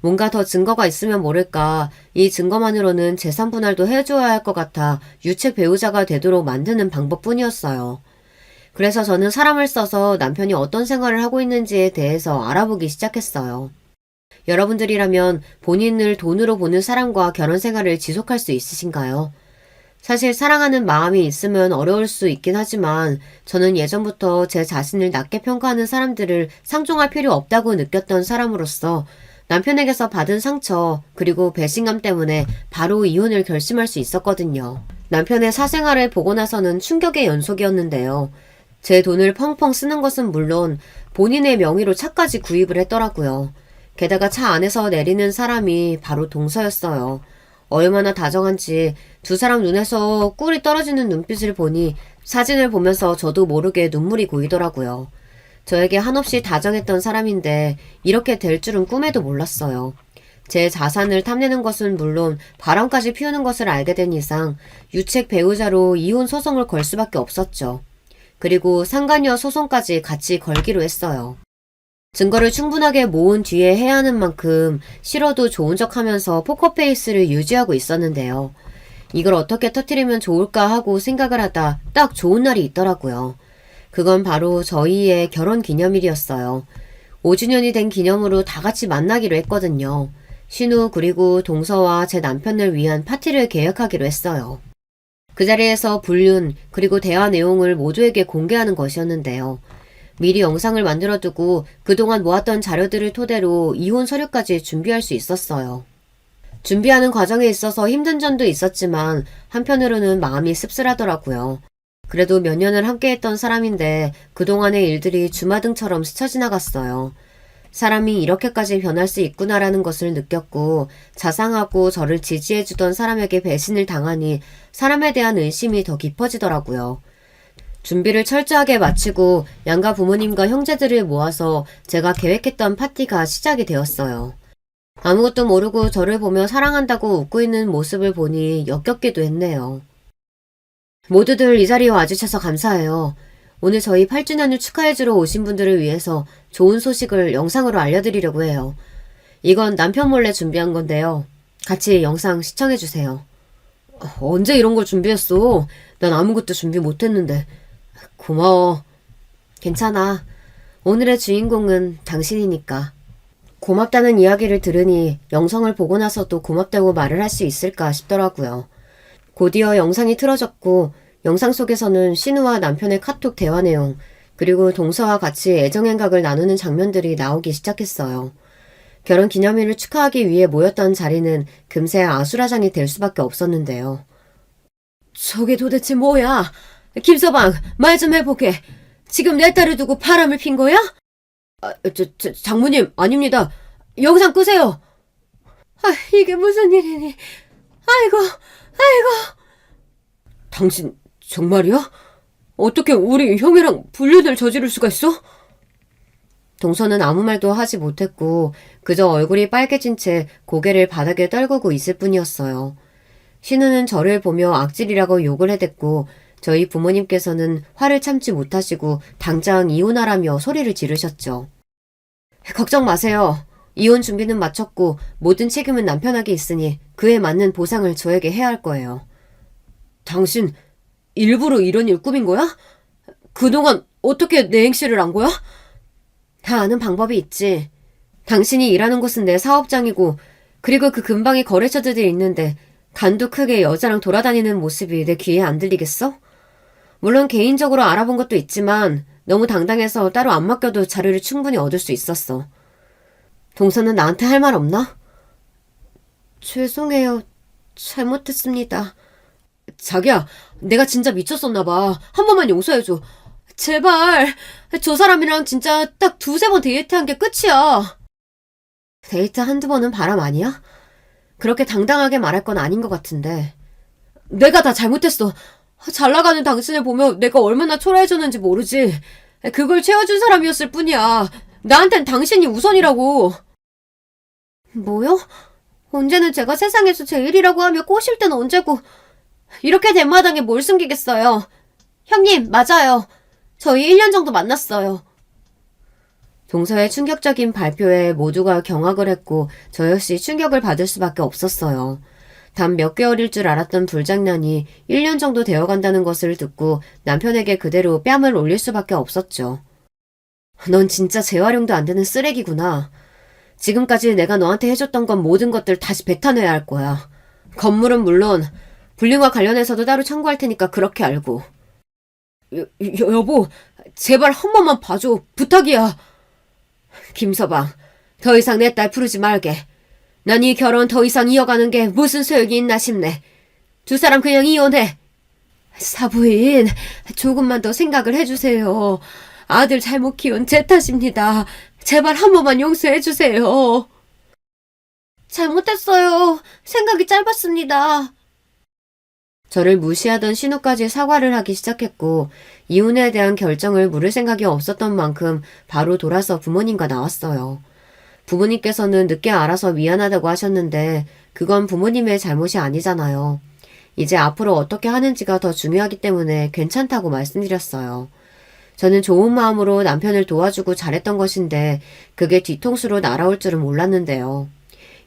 뭔가 더 증거가 있으면 모를까 이 증거만으로는 재산 분할도 해줘야 할 것 같아 유책 배우자가 되도록 만드는 방법뿐이었어요. 그래서 저는 사람을 써서 남편이 어떤 생활을 하고 있는지에 대해서 알아보기 시작했어요. 여러분들이라면 본인을 돈으로 보는 사람과 결혼 생활을 지속할 수 있으신가요? 사실 사랑하는 마음이 있으면 어려울 수 있긴 하지만 저는 예전부터 제 자신을 낮게 평가하는 사람들을 상종할 필요 없다고 느꼈던 사람으로서 남편에게서 받은 상처 그리고 배신감 때문에 바로 이혼을 결심할 수 있었거든요. 남편의 사생활을 보고 나서는 충격의 연속이었는데요. 제 돈을 펑펑 쓰는 것은 물론 본인의 명의로 차까지 구입을 했더라고요. 게다가 차 안에서 내리는 사람이 바로 동서였어요. 얼마나 다정한지 두 사람 눈에서 꿀이 떨어지는 눈빛을 보니 사진을 보면서 저도 모르게 눈물이 고이더라고요. 저에게 한없이 다정했던 사람인데 이렇게 될 줄은 꿈에도 몰랐어요. 제 자산을 탐내는 것은 물론 바람까지 피우는 것을 알게 된 이상 유책 배우자로 이혼 소송을 걸 수밖에 없었죠. 그리고 상간녀 소송까지 같이 걸기로 했어요. 증거를 충분하게 모은 뒤에 해야 하는 만큼 싫어도 좋은 척하면서 포커페이스를 유지하고 있었는데요. 이걸 어떻게 터뜨리면 좋을까 하고 생각을 하다 딱 좋은 날이 있더라고요. 그건 바로 저희의 결혼 기념일이었어요. 5주년이 된 기념으로 다 같이 만나기로 했거든요. 신우 그리고 동서와 제 남편을 위한 파티를 계획하기로 했어요. 그 자리에서 불륜 그리고 대화 내용을 모두에게 공개하는 것이었는데요. 미리 영상을 만들어두고 그동안 모았던 자료들을 토대로 이혼 서류까지 준비할 수 있었어요. 준비하는 과정에 있어서 힘든 점도 있었지만 한편으로는 마음이 씁쓸하더라고요. 그래도 몇 년을 함께했던 사람인데 그동안의 일들이 주마등처럼 스쳐 지나갔어요. 사람이 이렇게까지 변할 수 있구나라는 것을 느꼈고 자상하고 저를 지지해주던 사람에게 배신을 당하니 사람에 대한 의심이 더 깊어지더라고요. 준비를 철저하게 마치고 양가 부모님과 형제들을 모아서 제가 계획했던 파티가 시작이 되었어요. 아무것도 모르고 저를 보며 사랑한다고 웃고 있는 모습을 보니 역겹기도 했네요. 모두들 이 자리에 와주셔서 감사해요. 오늘 저희 8주년을 축하해주러 오신 분들을 위해서 좋은 소식을 영상으로 알려드리려고 해요. 이건 남편 몰래 준비한 건데요. 같이 영상 시청해주세요. 언제 이런 걸 준비했어? 난 아무것도 준비 못했는데. 고마워. 괜찮아. 오늘의 주인공은 당신이니까. 고맙다는 이야기를 들으니 영상을 보고 나서도 고맙다고 말을 할 수 있을까 싶더라고요. 곧이어 영상이 틀어졌고 영상 속에서는 신우와 남편의 카톡 대화 내용 그리고 동서와 같이 애정행각을 나누는 장면들이 나오기 시작했어요. 결혼 기념일을 축하하기 위해 모였던 자리는 금세 아수라장이 될 수밖에 없었는데요. 저게 도대체 뭐야? 김서방, 말 좀 해보게. 지금 내 딸을 두고 바람을 핀 거야? 장모님, 아닙니다. 영상 끄세요. 이게 무슨 일이니? 아이고. 당신 정말이야? 어떻게 우리 형이랑 불륜을 저지를 수가 있어? 동서는 아무 말도 하지 못했고 그저 얼굴이 빨개진 채 고개를 바닥에 떨구고 있을 뿐이었어요. 신우는 저를 보며 악질이라고 욕을 해댔고 저희 부모님께서는 화를 참지 못하시고 당장 이혼하라며 소리를 지르셨죠. 걱정 마세요. 이혼 준비는 마쳤고 모든 책임은 남편에게 있으니 그에 맞는 보상을 저에게 해야 할 거예요. 당신 일부러 이런 일 꾸민 거야? 그동안 어떻게 내 행실을 안 거야? 다 아는 방법이 있지. 당신이 일하는 곳은 내 사업장이고 그리고 그 근방에 거래처들이 있는데 간도 크게 여자랑 돌아다니는 모습이 내 귀에 안 들리겠어? 물론 개인적으로 알아본 것도 있지만 너무 당당해서 따로 안 맡겨도 자료를 충분히 얻을 수 있었어. 동서는 나한테 할 말 없나? 죄송해요. 잘못했습니다. 자기야, 내가 진짜 미쳤었나 봐. 한 번만 용서해줘. 제발. 저 사람이랑 진짜 딱 두세 번 데이트한 게 끝이야. 데이트 한두 번은 바람 아니야? 그렇게 당당하게 말할 건 아닌 것 같은데. 내가 다 잘못했어. 잘 나가는 당신을 보며 내가 얼마나 초라해졌는지 모르지. 그걸 채워준 사람이었을 뿐이야. 나한텐 당신이 우선이라고. 뭐요? 언제는 제가 세상에서 제일이라고 하며 꼬실 때는 언제고. 이렇게 된 마당에 뭘 숨기겠어요. 형님, 맞아요. 저희 1년 정도 만났어요. 동서의 충격적인 발표에 모두가 경악을 했고 저 역시 충격을 받을 수밖에 없었어요. 단 몇 개월일 줄 알았던 불장난이 1년 정도 되어간다는 것을 듣고 남편에게 그대로 뺨을 올릴 수밖에 없었죠. 넌 진짜 재활용도 안 되는 쓰레기구나. 지금까지 내가 너한테 해줬던 건 모든 것들 다시 뱉어내야 할 거야. 건물은 물론 불륜과 관련해서도 따로 청구할 테니까 그렇게 알고. 여보, 제발 한 번만 봐줘. 부탁이야. 김서방, 더 이상 내 딸 부르지 말게. 난 이 결혼 더 이상 이어가는 게 무슨 소용이 있나 싶네. 두 사람 그냥 이혼해. 사부인, 조금만 더 생각을 해주세요. 아들 잘못 키운 제 탓입니다. 제발 한 번만 용서해주세요. 잘못했어요. 생각이 짧았습니다. 저를 무시하던 신우까지 사과를 하기 시작했고 이혼에 대한 결정을 물을 생각이 없었던 만큼 바로 돌아서 부모님과 나왔어요. 부모님께서는 늦게 알아서 미안하다고 하셨는데 그건 부모님의 잘못이 아니잖아요. 이제 앞으로 어떻게 하는지가 더 중요하기 때문에 괜찮다고 말씀드렸어요. 저는 좋은 마음으로 남편을 도와주고 잘했던 것인데 그게 뒤통수로 날아올 줄은 몰랐는데요.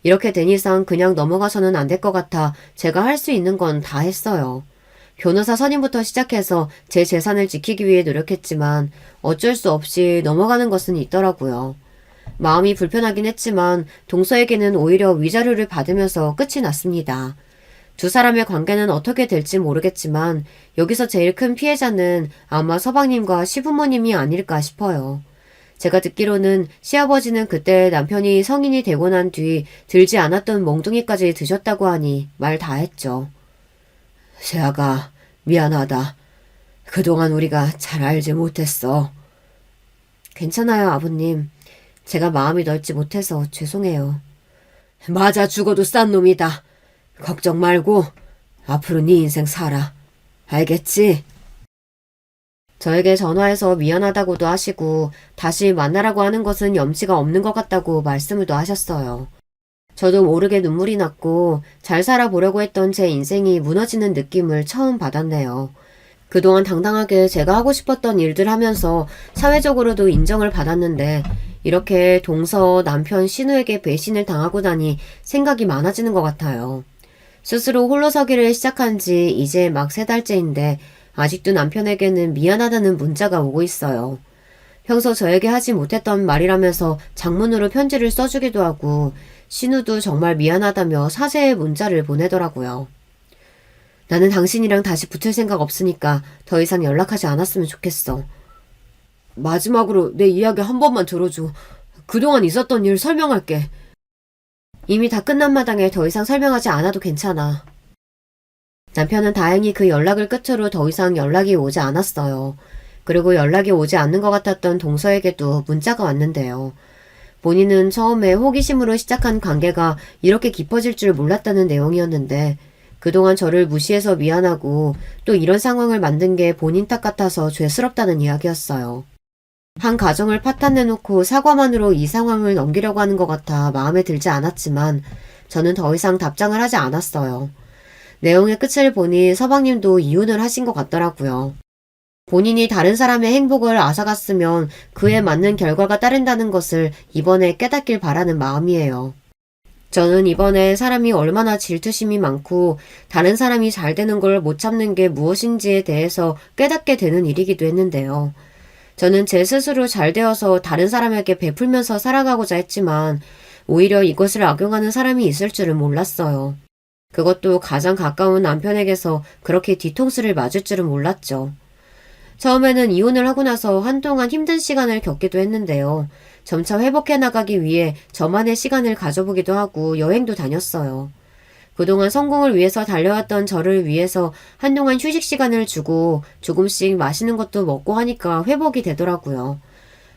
이렇게 된 이상 그냥 넘어가서는 안 될 것 같아 제가 할 수 있는 건 다 했어요. 변호사 선임부터 시작해서 제 재산을 지키기 위해 노력했지만 어쩔 수 없이 넘어가는 것은 있더라고요. 마음이 불편하긴 했지만 동서에게는 오히려 위자료를 받으면서 끝이 났습니다. 두 사람의 관계는 어떻게 될지 모르겠지만 여기서 제일 큰 피해자는 아마 서방님과 시부모님이 아닐까 싶어요. 제가 듣기로는 시아버지는 그때 남편이 성인이 되고 난 뒤 들지 않았던 몽둥이까지 드셨다고 하니 말 다 했죠. 세아가 미안하다. 그동안 우리가 잘 알지 못했어. 괜찮아요, 아버님. 제가 마음이 넓지 못해서 죄송해요. 맞아 죽어도 싼 놈이다. 걱정 말고 앞으로 네 인생 살아. 알겠지? 저에게 전화해서 미안하다고도 하시고 다시 만나라고 하는 것은 염치가 없는 것 같다고 말씀을 또 하셨어요. 저도 모르게 눈물이 났고 잘 살아보려고 했던 제 인생이 무너지는 느낌을 처음 받았네요. 그동안 당당하게 제가 하고 싶었던 일들 하면서 사회적으로도 인정을 받았는데 이렇게 동서 남편 신우에게 배신을 당하고 나니 생각이 많아지는 것 같아요. 스스로 홀로서기를 시작한 지 이제 막 3달째인데 아직도 남편에게는 미안하다는 문자가 오고 있어요. 평소 저에게 하지 못했던 말이라면서 장문으로 편지를 써주기도 하고 신우도 정말 미안하다며 사죄의 문자를 보내더라고요. 나는 당신이랑 다시 붙을 생각 없으니까 더 이상 연락하지 않았으면 좋겠어. 마지막으로 내 이야기 한 번만 들어줘. 그동안 있었던 일 설명할게. 이미 다 끝난 마당에 더 이상 설명하지 않아도 괜찮아. 남편은 다행히 그 연락을 끝으로 더 이상 연락이 오지 않았어요. 그리고 연락이 오지 않는 것 같았던 동서에게도 문자가 왔는데요. 본인은 처음에 호기심으로 시작한 관계가 이렇게 깊어질 줄 몰랐다는 내용이었는데 그동안 저를 무시해서 미안하고 또 이런 상황을 만든 게 본인 탓 같아서 죄스럽다는 이야기였어요. 한 가정을 파탄내놓고 사과만으로 이 상황을 넘기려고 하는 것 같아 마음에 들지 않았지만 저는 더 이상 답장을 하지 않았어요. 내용의 끝을 보니 서방님도 이혼을 하신 것 같더라고요. 본인이 다른 사람의 행복을 앗아갔으면 그에 맞는 결과가 따른다는 것을 이번에 깨닫길 바라는 마음이에요. 저는 이번에 사람이 얼마나 질투심이 많고 다른 사람이 잘 되는 걸 못 참는 게 무엇인지에 대해서 깨닫게 되는 일이기도 했는데요. 저는 제 스스로 잘 되어서 다른 사람에게 베풀면서 살아가고자 했지만 오히려 이것을 악용하는 사람이 있을 줄은 몰랐어요. 그것도 가장 가까운 남편에게서 그렇게 뒤통수를 맞을 줄은 몰랐죠. 처음에는 이혼을 하고 나서 한동안 힘든 시간을 겪기도 했는데요. 점차 회복해 나가기 위해 저만의 시간을 가져보기도 하고 여행도 다녔어요. 그동안 성공을 위해서 달려왔던 저를 위해서 한동안 휴식 시간을 주고 조금씩 맛있는 것도 먹고 하니까 회복이 되더라고요.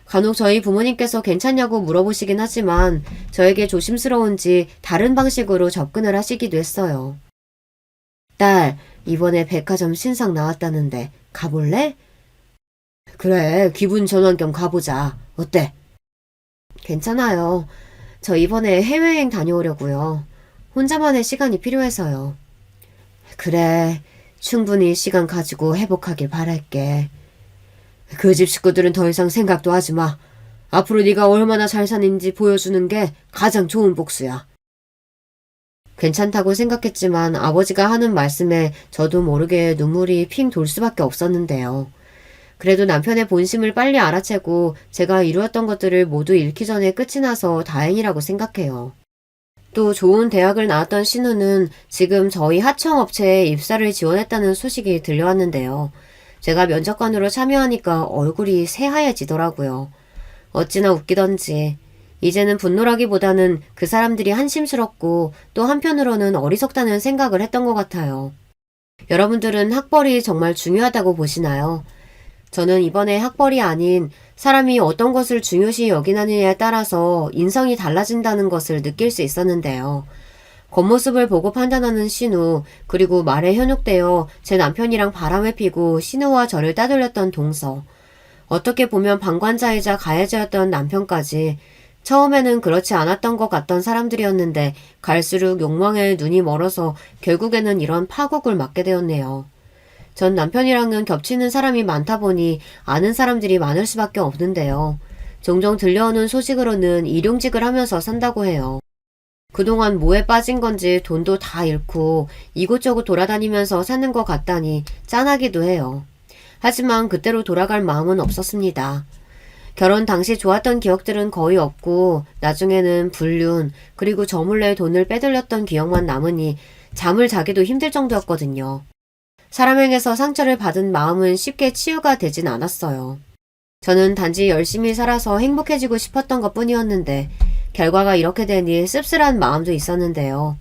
간혹 저희 부모님께서 괜찮냐고 물어보시긴 하지만 저에게 조심스러운지 다른 방식으로 접근을 하시기도 했어요. 딸, 이번에 백화점 신상 나왔다는데 가볼래? 그래, 기분 전환 겸 가보자. 어때? 괜찮아요. 저 이번에 해외여행 다녀오려고요. 혼자만의 시간이 필요해서요. 그래, 충분히 시간 가지고 회복하길 바랄게. 그 집 식구들은 더 이상 생각도 하지 마. 앞으로 네가 얼마나 잘 사는지 보여주는 게 가장 좋은 복수야. 괜찮다고 생각했지만 아버지가 하는 말씀에 저도 모르게 눈물이 핑 돌 수밖에 없었는데요. 그래도 남편의 본심을 빨리 알아채고 제가 이루었던 것들을 모두 잃기 전에 끝이 나서 다행이라고 생각해요. 또 좋은 대학을 나왔던 신우는 지금 저희 하청업체에 입사를 지원했다는 소식이 들려왔는데요. 제가 면접관으로 참여하니까 얼굴이 새하얘지더라고요. 어찌나 웃기던지. 이제는 분노라기보다는 그 사람들이 한심스럽고 또 한편으로는 어리석다는 생각을 했던 것 같아요. 여러분들은 학벌이 정말 중요하다고 보시나요? 저는 이번에 학벌이 아닌 사람이 어떤 것을 중요시 여기느냐에 따라서 인성이 달라진다는 것을 느낄 수 있었는데요. 겉모습을 보고 판단하는 신우, 그리고 말에 현혹되어 제 남편이랑 바람을 피고 신우와 저를 따돌렸던 동서. 어떻게 보면 방관자이자 가해자였던 남편까지 처음에는 그렇지 않았던 것 같던 사람들이었는데 갈수록 욕망에 눈이 멀어서 결국에는 이런 파국을 맞게 되었네요. 전 남편이랑은 겹치는 사람이 많다 보니 아는 사람들이 많을 수밖에 없는데요. 종종 들려오는 소식으로는 일용직을 하면서 산다고 해요. 그동안 뭐에 빠진 건지 돈도 다 잃고 이곳저곳 돌아다니면서 사는 것 같다니 짠하기도 해요. 하지만 그때로 돌아갈 마음은 없었습니다. 결혼 당시 좋았던 기억들은 거의 없고 나중에는 불륜 그리고 저 몰래 돈을 빼돌렸던 기억만 남으니 잠을 자기도 힘들 정도였거든요. 사람에게서 상처를 받은 마음은 쉽게 치유가 되진 않았어요. 저는 단지 열심히 살아서 행복해지고 싶었던 것 뿐이었는데 결과가 이렇게 되니 씁쓸한 마음도 있었는데요.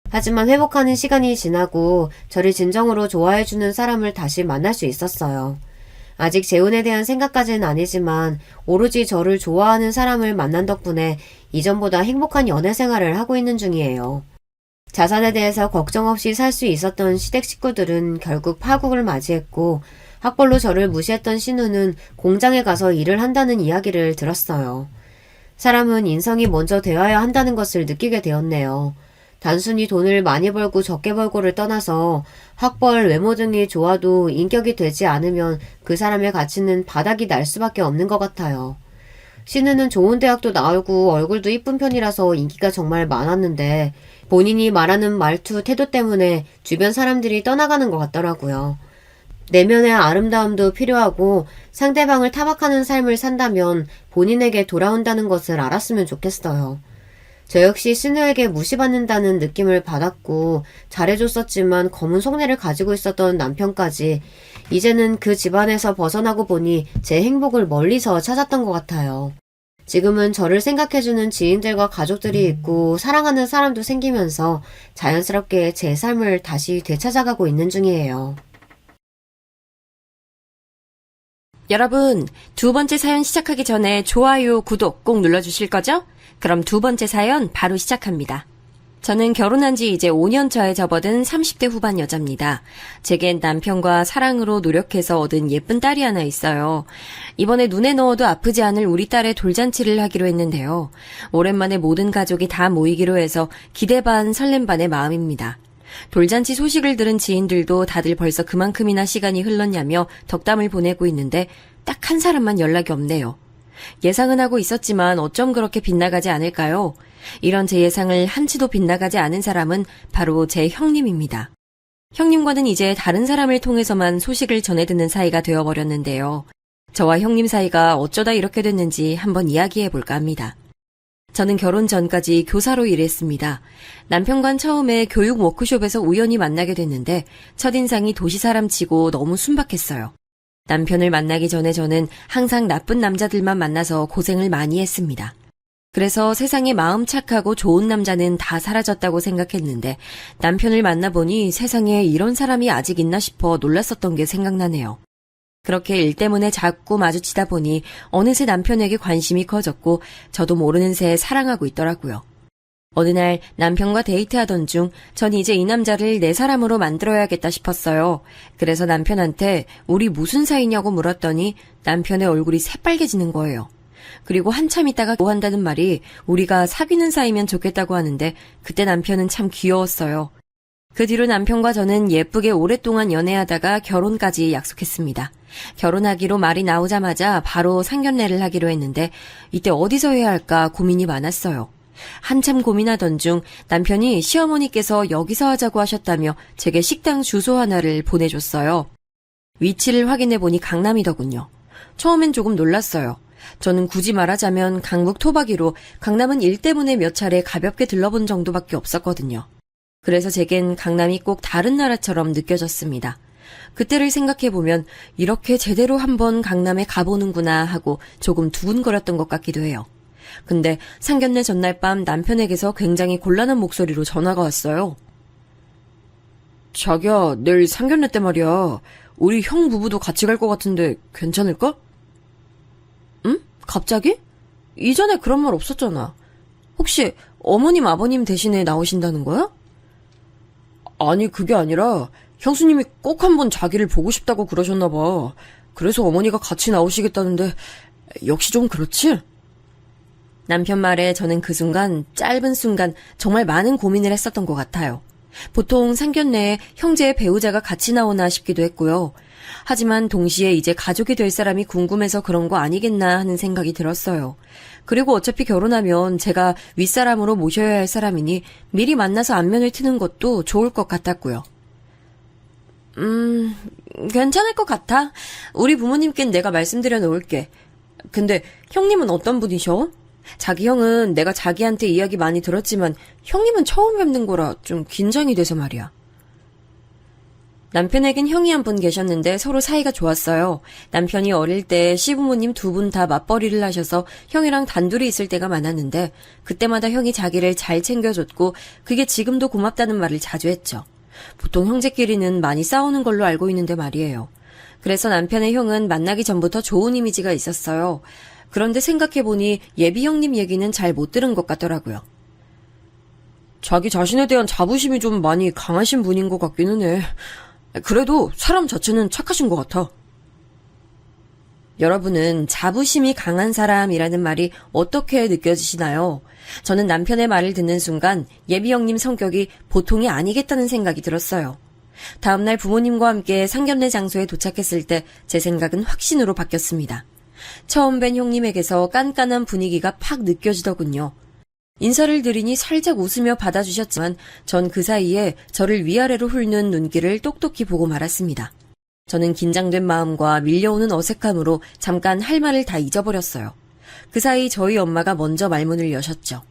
하지만 회복하는 시간이 지나고 저를 진정으로 좋아해주는 사람을 다시 만날 수 있었어요. 아직 재혼에 대한 생각까지는 아니지만 오로지 저를 좋아하는 사람을 만난 덕분에 이전보다 행복한 연애 생활을 하고 있는 중이에요. 자산에 대해서 걱정 없이 살 수 있었던 시댁 식구들은 결국 파국을 맞이했고 학벌로 저를 무시했던 신우는 공장에 가서 일을 한다는 이야기를 들었어요. 사람은 인성이 먼저 되어야 한다는 것을 느끼게 되었네요. 단순히 돈을 많이 벌고 적게 벌고를 떠나서 학벌, 외모 등이 좋아도 인격이 되지 않으면 그 사람의 가치는 바닥이 날 수밖에 없는 것 같아요. 신우는 좋은 대학도 나오고 얼굴도 이쁜 편이라서 인기가 정말 많았는데 본인이 말하는 말투, 태도 때문에 주변 사람들이 떠나가는 것 같더라고요. 내면의 아름다움도 필요하고 상대방을 타박하는 삶을 산다면 본인에게 돌아온다는 것을 알았으면 좋겠어요. 저 역시 신우에게 무시받는다는 느낌을 받았고 잘해줬었지만 검은 속내를 가지고 있었던 남편까지 이제는 그 집안에서 벗어나고 보니 제 행복을 멀리서 찾았던 것 같아요. 지금은 저를 생각해주는 지인들과 가족들이 있고 사랑하는 사람도 생기면서 자연스럽게 제 삶을 다시 되찾아가고 있는 중이에요. 여러분, 두 번째 사연 시작하기 전에 좋아요, 구독 꼭 눌러주실 거죠? 그럼 두 번째 사연 바로 시작합니다. 저는 결혼한 지 이제 5년 차에 접어든 30대 후반 여자입니다. 제겐 남편과 사랑으로 노력해서 얻은 예쁜 딸이 하나 있어요. 이번에 눈에 넣어도 아프지 않을 우리 딸의 돌잔치를 하기로 했는데요. 오랜만에 모든 가족이 다 모이기로 해서 기대 반 설렘 반의 마음입니다. 돌잔치 소식을 들은 지인들도 다들 벌써 그만큼이나 시간이 흘렀냐며 덕담을 보내고 있는데 딱 한 사람만 연락이 없네요. 예상은 하고 있었지만 어쩜 그렇게 빗나가지 않을까요? 이런 제 예상을 한치도 빗나가지 않은 사람은 바로 제 형님입니다. 형님과는 이제 다른 사람을 통해서만 소식을 전해 듣는 사이가 되어버렸는데요. 저와 형님 사이가 어쩌다 이렇게 됐는지 한번 이야기해볼까 합니다. 저는 결혼 전까지 교사로 일했습니다. 남편과는 처음에 교육 워크숍에서 우연히 만나게 됐는데 첫인상이 도시 사람치고 너무 순박했어요. 남편을 만나기 전에 저는 항상 나쁜 남자들만 만나서 고생을 많이 했습니다. 그래서 세상에 마음 착하고 좋은 남자는 다 사라졌다고 생각했는데 남편을 만나보니 세상에 이런 사람이 아직 있나 싶어 놀랐었던 게 생각나네요. 그렇게 일 때문에 자꾸 마주치다 보니 어느새 남편에게 관심이 커졌고 저도 모르는 새에 사랑하고 있더라고요. 어느 날 남편과 데이트하던 중 전 이제 이 남자를 내 사람으로 만들어야겠다 싶었어요. 그래서 남편한테 우리 무슨 사이냐고 물었더니 남편의 얼굴이 새빨개지는 거예요. 그리고 한참 있다가 뭐 한다는 말이 우리가 사귀는 사이면 좋겠다고 하는데 그때 남편은 참 귀여웠어요. 그 뒤로 남편과 저는 예쁘게 오랫동안 연애하다가 결혼까지 약속했습니다. 결혼하기로 말이 나오자마자 바로 상견례를 하기로 했는데 이때 어디서 해야 할까 고민이 많았어요. 한참 고민하던 중 남편이 시어머니께서 여기서 하자고 하셨다며 제게 식당 주소 하나를 보내줬어요. 위치를 확인해보니 강남이더군요. 처음엔 조금 놀랐어요. 저는 굳이 말하자면 강북 토박이로 강남은 일 때문에 몇 차례 가볍게 들러본 정도밖에 없었거든요. 그래서 제겐 강남이 꼭 다른 나라처럼 느껴졌습니다. 그때를 생각해보면 이렇게 제대로 한번 강남에 가보는구나 하고 조금 두근거렸던 것 같기도 해요. 근데 상견례 전날 밤 남편에게서 굉장히 곤란한 목소리로 전화가 왔어요. 자기야, 내일 상견례 때 말이야. 우리 형 부부도 같이 갈 것 같은데 괜찮을까? 응? 갑자기? 이전에 그런 말 없었잖아. 혹시 어머님 아버님 대신에 나오신다는 거야? 아니, 그게 아니라 형수님이 꼭 한번 자기를 보고 싶다고 그러셨나 봐. 그래서 어머니가 같이 나오시겠다는데 역시 좀 그렇지? 남편 말에 저는 그 순간, 짧은 순간 정말 많은 고민을 했었던 것 같아요. 보통 상견례에 형제의 배우자가 같이 나오나 싶기도 했고요. 하지만 동시에 이제 가족이 될 사람이 궁금해서 그런 거 아니겠나 하는 생각이 들었어요. 그리고 어차피 결혼하면 제가 윗사람으로 모셔야 할 사람이니 미리 만나서 안면을 트는 것도 좋을 것 같았고요. 괜찮을 것 같아. 우리 부모님께는 내가 말씀드려 놓을게. 근데 형님은 어떤 분이셔? 자기 형은 내가 자기한테 이야기 많이 들었지만 형님은 처음 뵙는 거라 좀 긴장이 돼서 말이야. 남편에겐 형이 한 분 계셨는데 서로 사이가 좋았어요. 남편이 어릴 때 시부모님 두 분 다 맞벌이를 하셔서 형이랑 단둘이 있을 때가 많았는데 그때마다 형이 자기를 잘 챙겨줬고 그게 지금도 고맙다는 말을 자주 했죠. 보통 형제끼리는 많이 싸우는 걸로 알고 있는데 말이에요. 그래서 남편의 형은 만나기 전부터 좋은 이미지가 있었어요. 그런데 생각해보니 예비 형님 얘기는 잘 못 들은 것 같더라고요. 자기 자신에 대한 자부심이 좀 많이 강하신 분인 것 같기는 해. 그래도 사람 자체는 착하신 것 같아. 여러분은 자부심이 강한 사람이라는 말이 어떻게 느껴지시나요? 저는 남편의 말을 듣는 순간 예비 형님 성격이 보통이 아니겠다는 생각이 들었어요. 다음날 부모님과 함께 상견례 장소에 도착했을 때 제 생각은 확신으로 바뀌었습니다. 처음 뵌 형님에게서 깐깐한 분위기가 팍 느껴지더군요. 인사를 드리니 살짝 웃으며 받아주셨지만 전 그 사이에 저를 위아래로 훑는 눈길을 똑똑히 보고 말았습니다. 저는 긴장된 마음과 밀려오는 어색함으로 잠깐 할 말을 다 잊어버렸어요. 그 사이 저희 엄마가 먼저 말문을 여셨죠.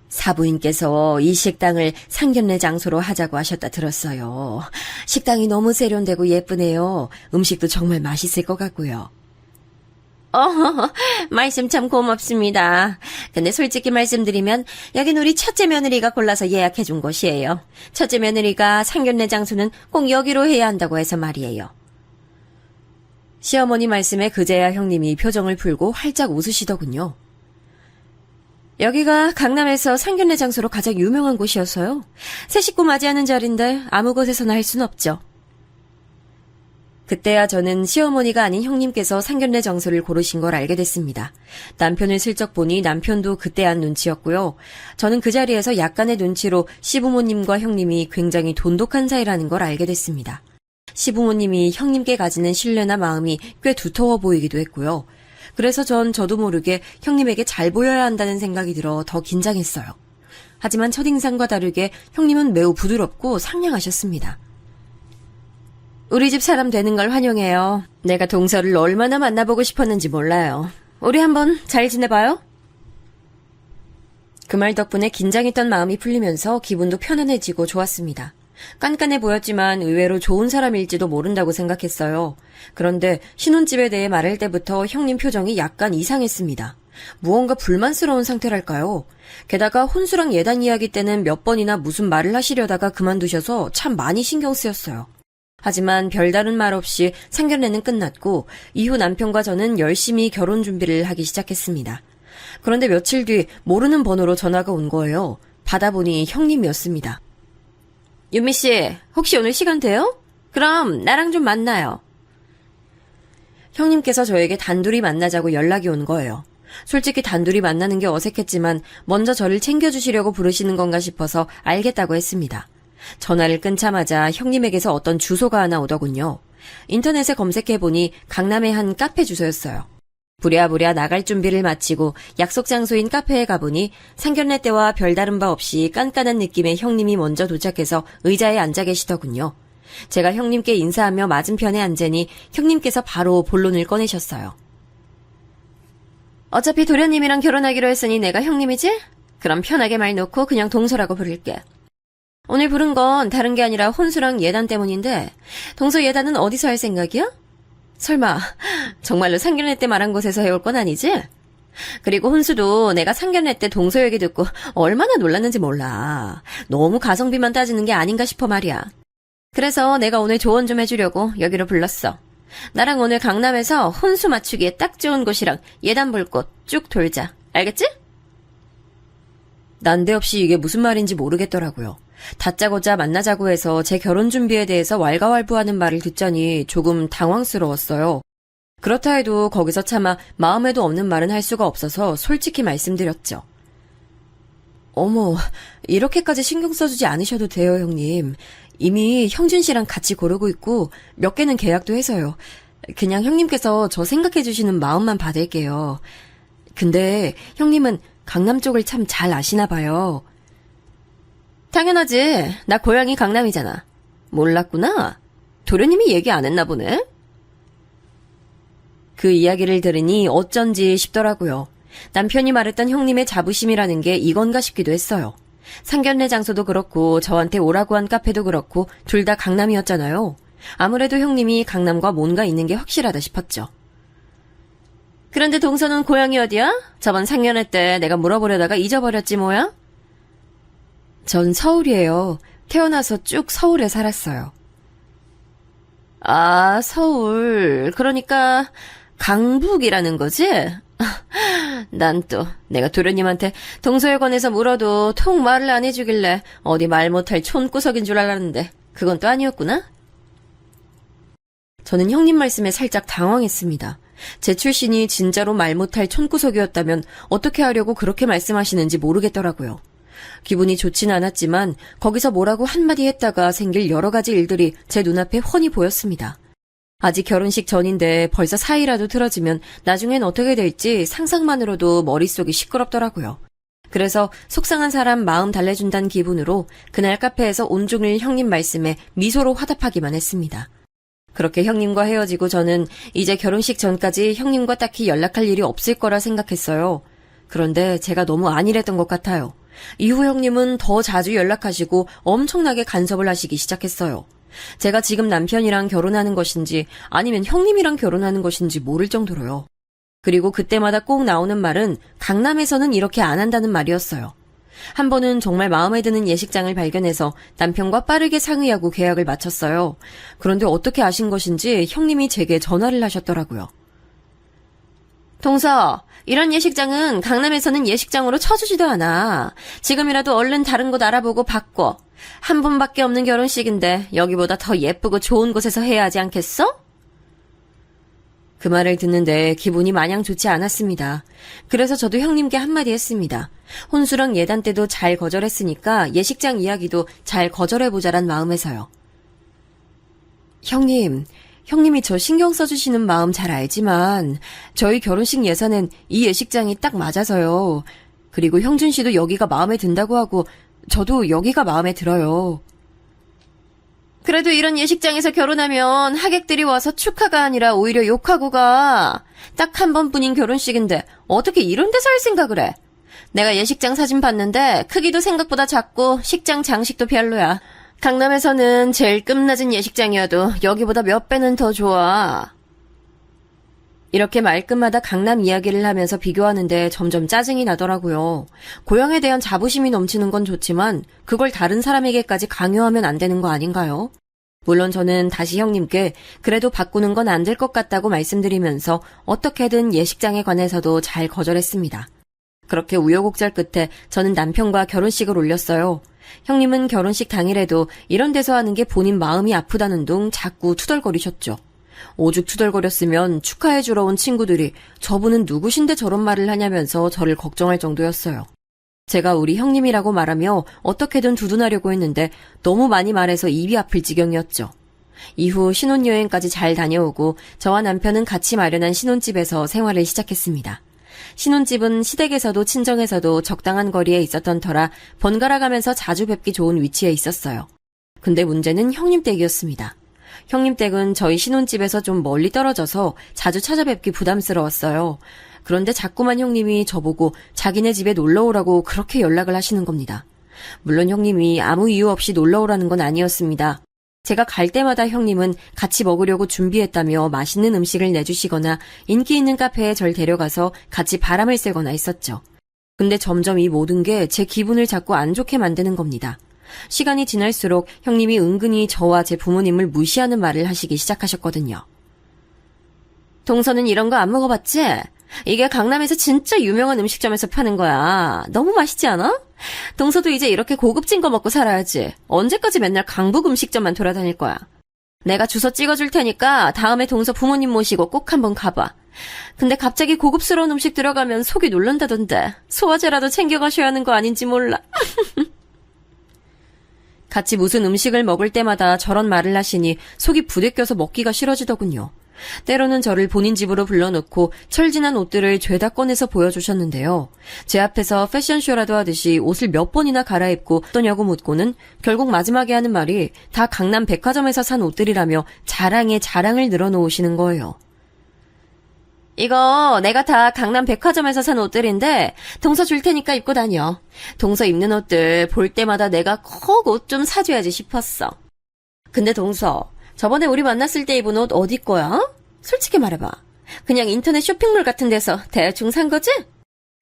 사부인께서 이 식당을 상견례 장소로 하자고 하셨다 들었어요. 식당이 너무 세련되고 예쁘네요. 음식도 정말 맛있을 것 같고요. 말씀 참 고맙습니다. 근데 솔직히 말씀드리면 여긴 우리 첫째 며느리가 골라서 예약해준 곳이에요. 첫째 며느리가 상견례 장소는 꼭 여기로 해야 한다고 해서 말이에요. 시어머니 말씀에 그제야 형님이 표정을 풀고 활짝 웃으시더군요. 여기가 강남에서 상견례 장소로 가장 유명한 곳이어서요. 새 식구 맞이하는 자리인데 아무 곳에서나 할 순 없죠. 그때야 저는 시어머니가 아닌 형님께서 상견례 장소를 고르신 걸 알게 됐습니다. 남편을 슬쩍 보니 남편도 그때한 눈치였고요. 저는 그 자리에서 약간의 눈치로 시부모님과 형님이 굉장히 돈독한 사이라는 걸 알게 됐습니다. 시부모님이 형님께 가지는 신뢰나 마음이 꽤 두터워 보이기도 했고요. 그래서 저도 모르게 형님에게 잘 보여야 한다는 생각이 들어 더 긴장했어요. 하지만 첫인상과 다르게 형님은 매우 부드럽고 상냥하셨습니다. 우리 집 사람 되는 걸 환영해요. 내가 동서를 얼마나 만나보고 싶었는지 몰라요. 우리 한번 잘 지내봐요? 그 말 덕분에 긴장했던 마음이 풀리면서 기분도 편안해지고 좋았습니다. 깐깐해 보였지만 의외로 좋은 사람일지도 모른다고 생각했어요. 그런데 신혼집에 대해 말할 때부터 형님 표정이 약간 이상했습니다. 무언가 불만스러운 상태랄까요? 게다가 혼수랑 예단 이야기 때는 몇 번이나 무슨 말을 하시려다가 그만두셔서 참 많이 신경 쓰였어요. 하지만 별다른 말 없이 상견례는 끝났고 이후 남편과 저는 열심히 결혼 준비를 하기 시작했습니다. 그런데 며칠 뒤 모르는 번호로 전화가 온 거예요. 받아보니 형님이었습니다. 윤미 씨, 혹시 오늘 시간 돼요? 그럼 나랑 좀 만나요. 형님께서 저에게 단둘이 만나자고 연락이 온 거예요. 솔직히 단둘이 만나는 게 어색했지만 먼저 저를 챙겨주시려고 부르시는 건가 싶어서 알겠다고 했습니다. 전화를 끊자마자 형님에게서 어떤 주소가 하나 오더군요. 인터넷에 검색해보니 강남의 한 카페 주소였어요. 부랴부랴 나갈 준비를 마치고 약속 장소인 카페에 가보니 상견례 때와 별다른 바 없이 깐깐한 느낌의 형님이 먼저 도착해서 의자에 앉아 계시더군요. 제가 형님께 인사하며 맞은편에 앉으니 형님께서 바로 본론을 꺼내셨어요. 어차피 도련님이랑 결혼하기로 했으니 내가 형님이지? 그럼 편하게 말 놓고 그냥 동서라고 부를게. 오늘 부른 건 다른 게 아니라 혼수랑 예단 때문인데 동서 예단은 어디서 할 생각이야? 설마 정말로 상견례 때 말한 곳에서 해올 건 아니지? 그리고 혼수도 내가 상견례 때 동서 얘기 듣고 얼마나 놀랐는지 몰라. 너무 가성비만 따지는 게 아닌가 싶어 말이야. 그래서 내가 오늘 조언 좀 해주려고 여기로 불렀어. 나랑 오늘 강남에서 혼수 맞추기에 딱 좋은 곳이랑 예단 볼 곳 쭉 돌자. 알겠지? 난데없이 이게 무슨 말인지 모르겠더라고요. 다짜고짜 만나자고 해서 제 결혼 준비에 대해서 왈가왈부하는 말을 듣자니 조금 당황스러웠어요. 그렇다 해도 거기서 차마 마음에도 없는 말은 할 수가 없어서 솔직히 말씀드렸죠. 어머, 이렇게까지 신경 써주지 않으셔도 돼요, 형님. 이미 형준 씨랑 같이 고르고 있고 몇 개는 계약도 해서요. 그냥 형님께서 저 생각해 주시는 마음만 받을게요. 근데 형님은 강남 쪽을 참 잘 아시나 봐요. 당연하지. 나 고향이 강남이잖아. 몰랐구나. 도련님이 얘기 안 했나 보네. 그 이야기를 들으니 어쩐지 싶더라고요. 남편이 말했던 형님의 자부심이라는 게 이건가 싶기도 했어요. 상견례 장소도 그렇고 저한테 오라고 한 카페도 그렇고 둘 다 강남이었잖아요. 아무래도 형님이 강남과 뭔가 있는 게 확실하다 싶었죠. 그런데 동서는 고향이 어디야? 저번 상견례 때 내가 물어보려다가 잊어버렸지 뭐야? 전 서울이에요. 태어나서 쭉 서울에 살았어요. 아, 서울. 그러니까 강북이라는 거지? 난 또 내가 도련님한테 동서에 관해서 물어도 통 말을 안 해주길래 어디 말 못할 촌구석인 줄 알았는데 그건 또 아니었구나? 저는 형님 말씀에 살짝 당황했습니다. 제 출신이 진짜로 말 못할 촌구석이었다면 어떻게 하려고 그렇게 말씀하시는지 모르겠더라고요. 기분이 좋진 않았지만 거기서 뭐라고 한마디 했다가 생길 여러 가지 일들이 제 눈앞에 훤히 보였습니다. 아직 결혼식 전인데 벌써 사이라도 틀어지면 나중엔 어떻게 될지 상상만으로도 머릿속이 시끄럽더라고요. 그래서 속상한 사람 마음 달래준다는 기분으로 그날 카페에서 온종일 형님 말씀에 미소로 화답하기만 했습니다. 그렇게 형님과 헤어지고 저는 이제 결혼식 전까지 형님과 딱히 연락할 일이 없을 거라 생각했어요. 그런데 제가 너무 안일했던 것 같아요. 이후 형님은 더 자주 연락하시고 엄청나게 간섭을 하시기 시작했어요. 제가 지금 남편이랑 결혼하는 것인지 아니면 형님이랑 결혼하는 것인지 모를 정도로요. 그리고 그때마다 꼭 나오는 말은 강남에서는 이렇게 안 한다는 말이었어요. 한 번은 정말 마음에 드는 예식장을 발견해서 남편과 빠르게 상의하고 계약을 마쳤어요. 그런데 어떻게 아신 것인지 형님이 제게 전화를 하셨더라고요. 동서, 이런 예식장은 강남에서는 예식장으로 쳐주지도 않아. 지금이라도 얼른 다른 곳 알아보고 바꿔. 한 번밖에 없는 결혼식인데 여기보다 더 예쁘고 좋은 곳에서 해야 하지 않겠어? 그 말을 듣는데 기분이 마냥 좋지 않았습니다. 그래서 저도 형님께 한마디 했습니다. 혼수랑 예단 때도 잘 거절했으니까 예식장 이야기도 잘 거절해보자란 마음에서요. 형님이 저 신경 써주시는 마음 잘 알지만 저희 결혼식 예산엔 이 예식장이 딱 맞아서요. 그리고 형준 씨도 여기가 마음에 든다고 하고 저도 여기가 마음에 들어요. 그래도 이런 예식장에서 결혼하면 하객들이 와서 축하가 아니라 오히려 욕하고 가. 딱 한 번뿐인 결혼식인데 어떻게 이런 데서 할 생각을 해? 내가 예식장 사진 봤는데 크기도 생각보다 작고 식장 장식도 별로야. 강남에서는 제일 끝낮은 예식장이어도 여기보다 몇 배는 더 좋아. 이렇게 말끝마다 강남 이야기를 하면서 비교하는데 점점 짜증이 나더라고요. 고향에 대한 자부심이 넘치는 건 좋지만 그걸 다른 사람에게까지 강요하면 안 되는 거 아닌가요? 물론 저는 다시 형님께 그래도 바꾸는 건 안 될 것 같다고 말씀드리면서 어떻게든 예식장에 관해서도 잘 거절했습니다. 그렇게 우여곡절 끝에 저는 남편과 결혼식을 올렸어요. 형님은 결혼식 당일에도 이런 데서 하는 게 본인 마음이 아프다는 둥 자꾸 투덜거리셨죠. 오죽 투덜거렸으면 축하해주러 온 친구들이 저분은 누구신데 저런 말을 하냐면서 저를 걱정할 정도였어요. 제가 우리 형님이라고 말하며 어떻게든 두둔하려고 했는데 너무 많이 말해서 입이 아플 지경이었죠. 이후 신혼여행까지 잘 다녀오고 저와 남편은 같이 마련한 신혼집에서 생활을 시작했습니다. 신혼집은 시댁에서도 친정에서도 적당한 거리에 있었던 터라 번갈아 가면서 자주 뵙기 좋은 위치에 있었어요. 근데 문제는 형님 댁이었습니다. 형님 댁은 저희 신혼집에서 좀 멀리 떨어져서 자주 찾아뵙기 부담스러웠어요. 그런데 자꾸만 형님이 저보고 자기네 집에 놀러오라고 그렇게 연락을 하시는 겁니다. 물론 형님이 아무 이유 없이 놀러오라는 건 아니었습니다. 제가 갈 때마다 형님은 같이 먹으려고 준비했다며 맛있는 음식을 내주시거나 인기 있는 카페에 절 데려가서 같이 바람을 쐬거나 했었죠. 근데 점점 이 모든 게 제 기분을 자꾸 안 좋게 만드는 겁니다. 시간이 지날수록 형님이 은근히 저와 제 부모님을 무시하는 말을 하시기 시작하셨거든요. 동서는 이런 거 안 먹어봤지? 이게 강남에서 진짜 유명한 음식점에서 파는 거야. 너무 맛있지 않아? 동서도 이제 이렇게 고급진 거 먹고 살아야지. 언제까지 맨날 강북 음식점만 돌아다닐 거야. 내가 주소 찍어줄 테니까 다음에 동서 부모님 모시고 꼭 한번 가봐. 근데 갑자기 고급스러운 음식 들어가면 속이 놀란다던데. 소화제라도 챙겨가셔야 하는 거 아닌지 몰라. 같이 무슨 음식을 먹을 때마다 저런 말을 하시니 속이 부대껴서 먹기가 싫어지더군요. 때로는 저를 본인 집으로 불러놓고 철진한 옷들을 죄다 꺼내서 보여주셨는데요. 제 앞에서 패션쇼라도 하듯이 옷을 몇 번이나 갈아입고 어떠냐고 묻고는 결국 마지막에 하는 말이 다 강남 백화점에서 산 옷들이라며 자랑에 자랑을 늘어놓으시는 거예요. 이거 내가 다 강남 백화점에서 산 옷들인데 동서 줄 테니까 입고 다녀. 동서 입는 옷들 볼 때마다 내가 꼭 옷 좀 사줘야지 싶었어. 근데 동서, 저번에 우리 만났을 때 입은 옷 어디 거야? 솔직히 말해봐. 그냥 인터넷 쇼핑몰 같은 데서 대충 산 거지?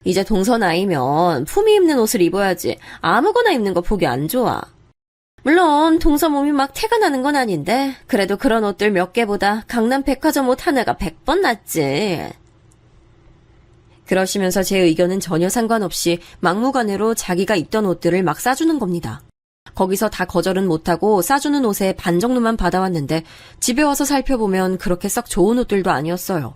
이제 동서 나이면 품위 있는 옷을 입어야지 아무거나 입는 거 보기 안 좋아. 물론 동서 몸이 막 태가 나는 건 아닌데 그래도 그런 옷들 몇 개보다 강남 백화점 옷 하나가 100번 낫지. 그러시면서 제 의견은 전혀 상관없이 막무가내로 자기가 입던 옷들을 막 싸주는 겁니다. 거기서 다 거절은 못하고 싸주는 옷의 반 정도만 받아왔는데 집에 와서 살펴보면 그렇게 썩 좋은 옷들도 아니었어요.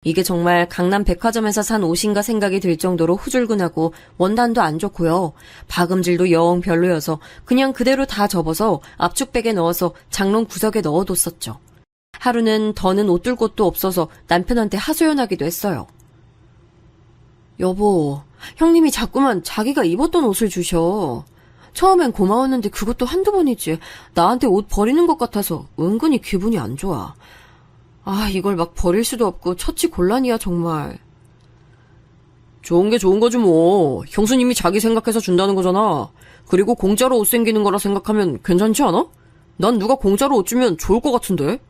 이게 정말 강남 백화점에서 산 옷인가 생각이 들 정도로 후줄근하고 원단도 안 좋고요. 박음질도 영 별로여서 그냥 그대로 다 접어서 압축백에 넣어서 장롱 구석에 넣어뒀었죠. 하루는 더는 옷 둘 곳도 없어서 남편한테 하소연하기도 했어요. 여보, 형님이 자꾸만 자기가 입었던 옷을 주셔. 처음엔 고마웠는데 그것도 한두 번이지. 나한테 옷 버리는 것 같아서 은근히 기분이 안 좋아. 아, 이걸 막 버릴 수도 없고 처치곤란이야 정말. 좋은 게 좋은 거지 뭐. 형수님이 자기 생각해서 준다는 거잖아. 그리고 공짜로 옷 생기는 거라 생각하면 괜찮지 않아? 난 누가 공짜로 옷 주면 좋을 것 같은데.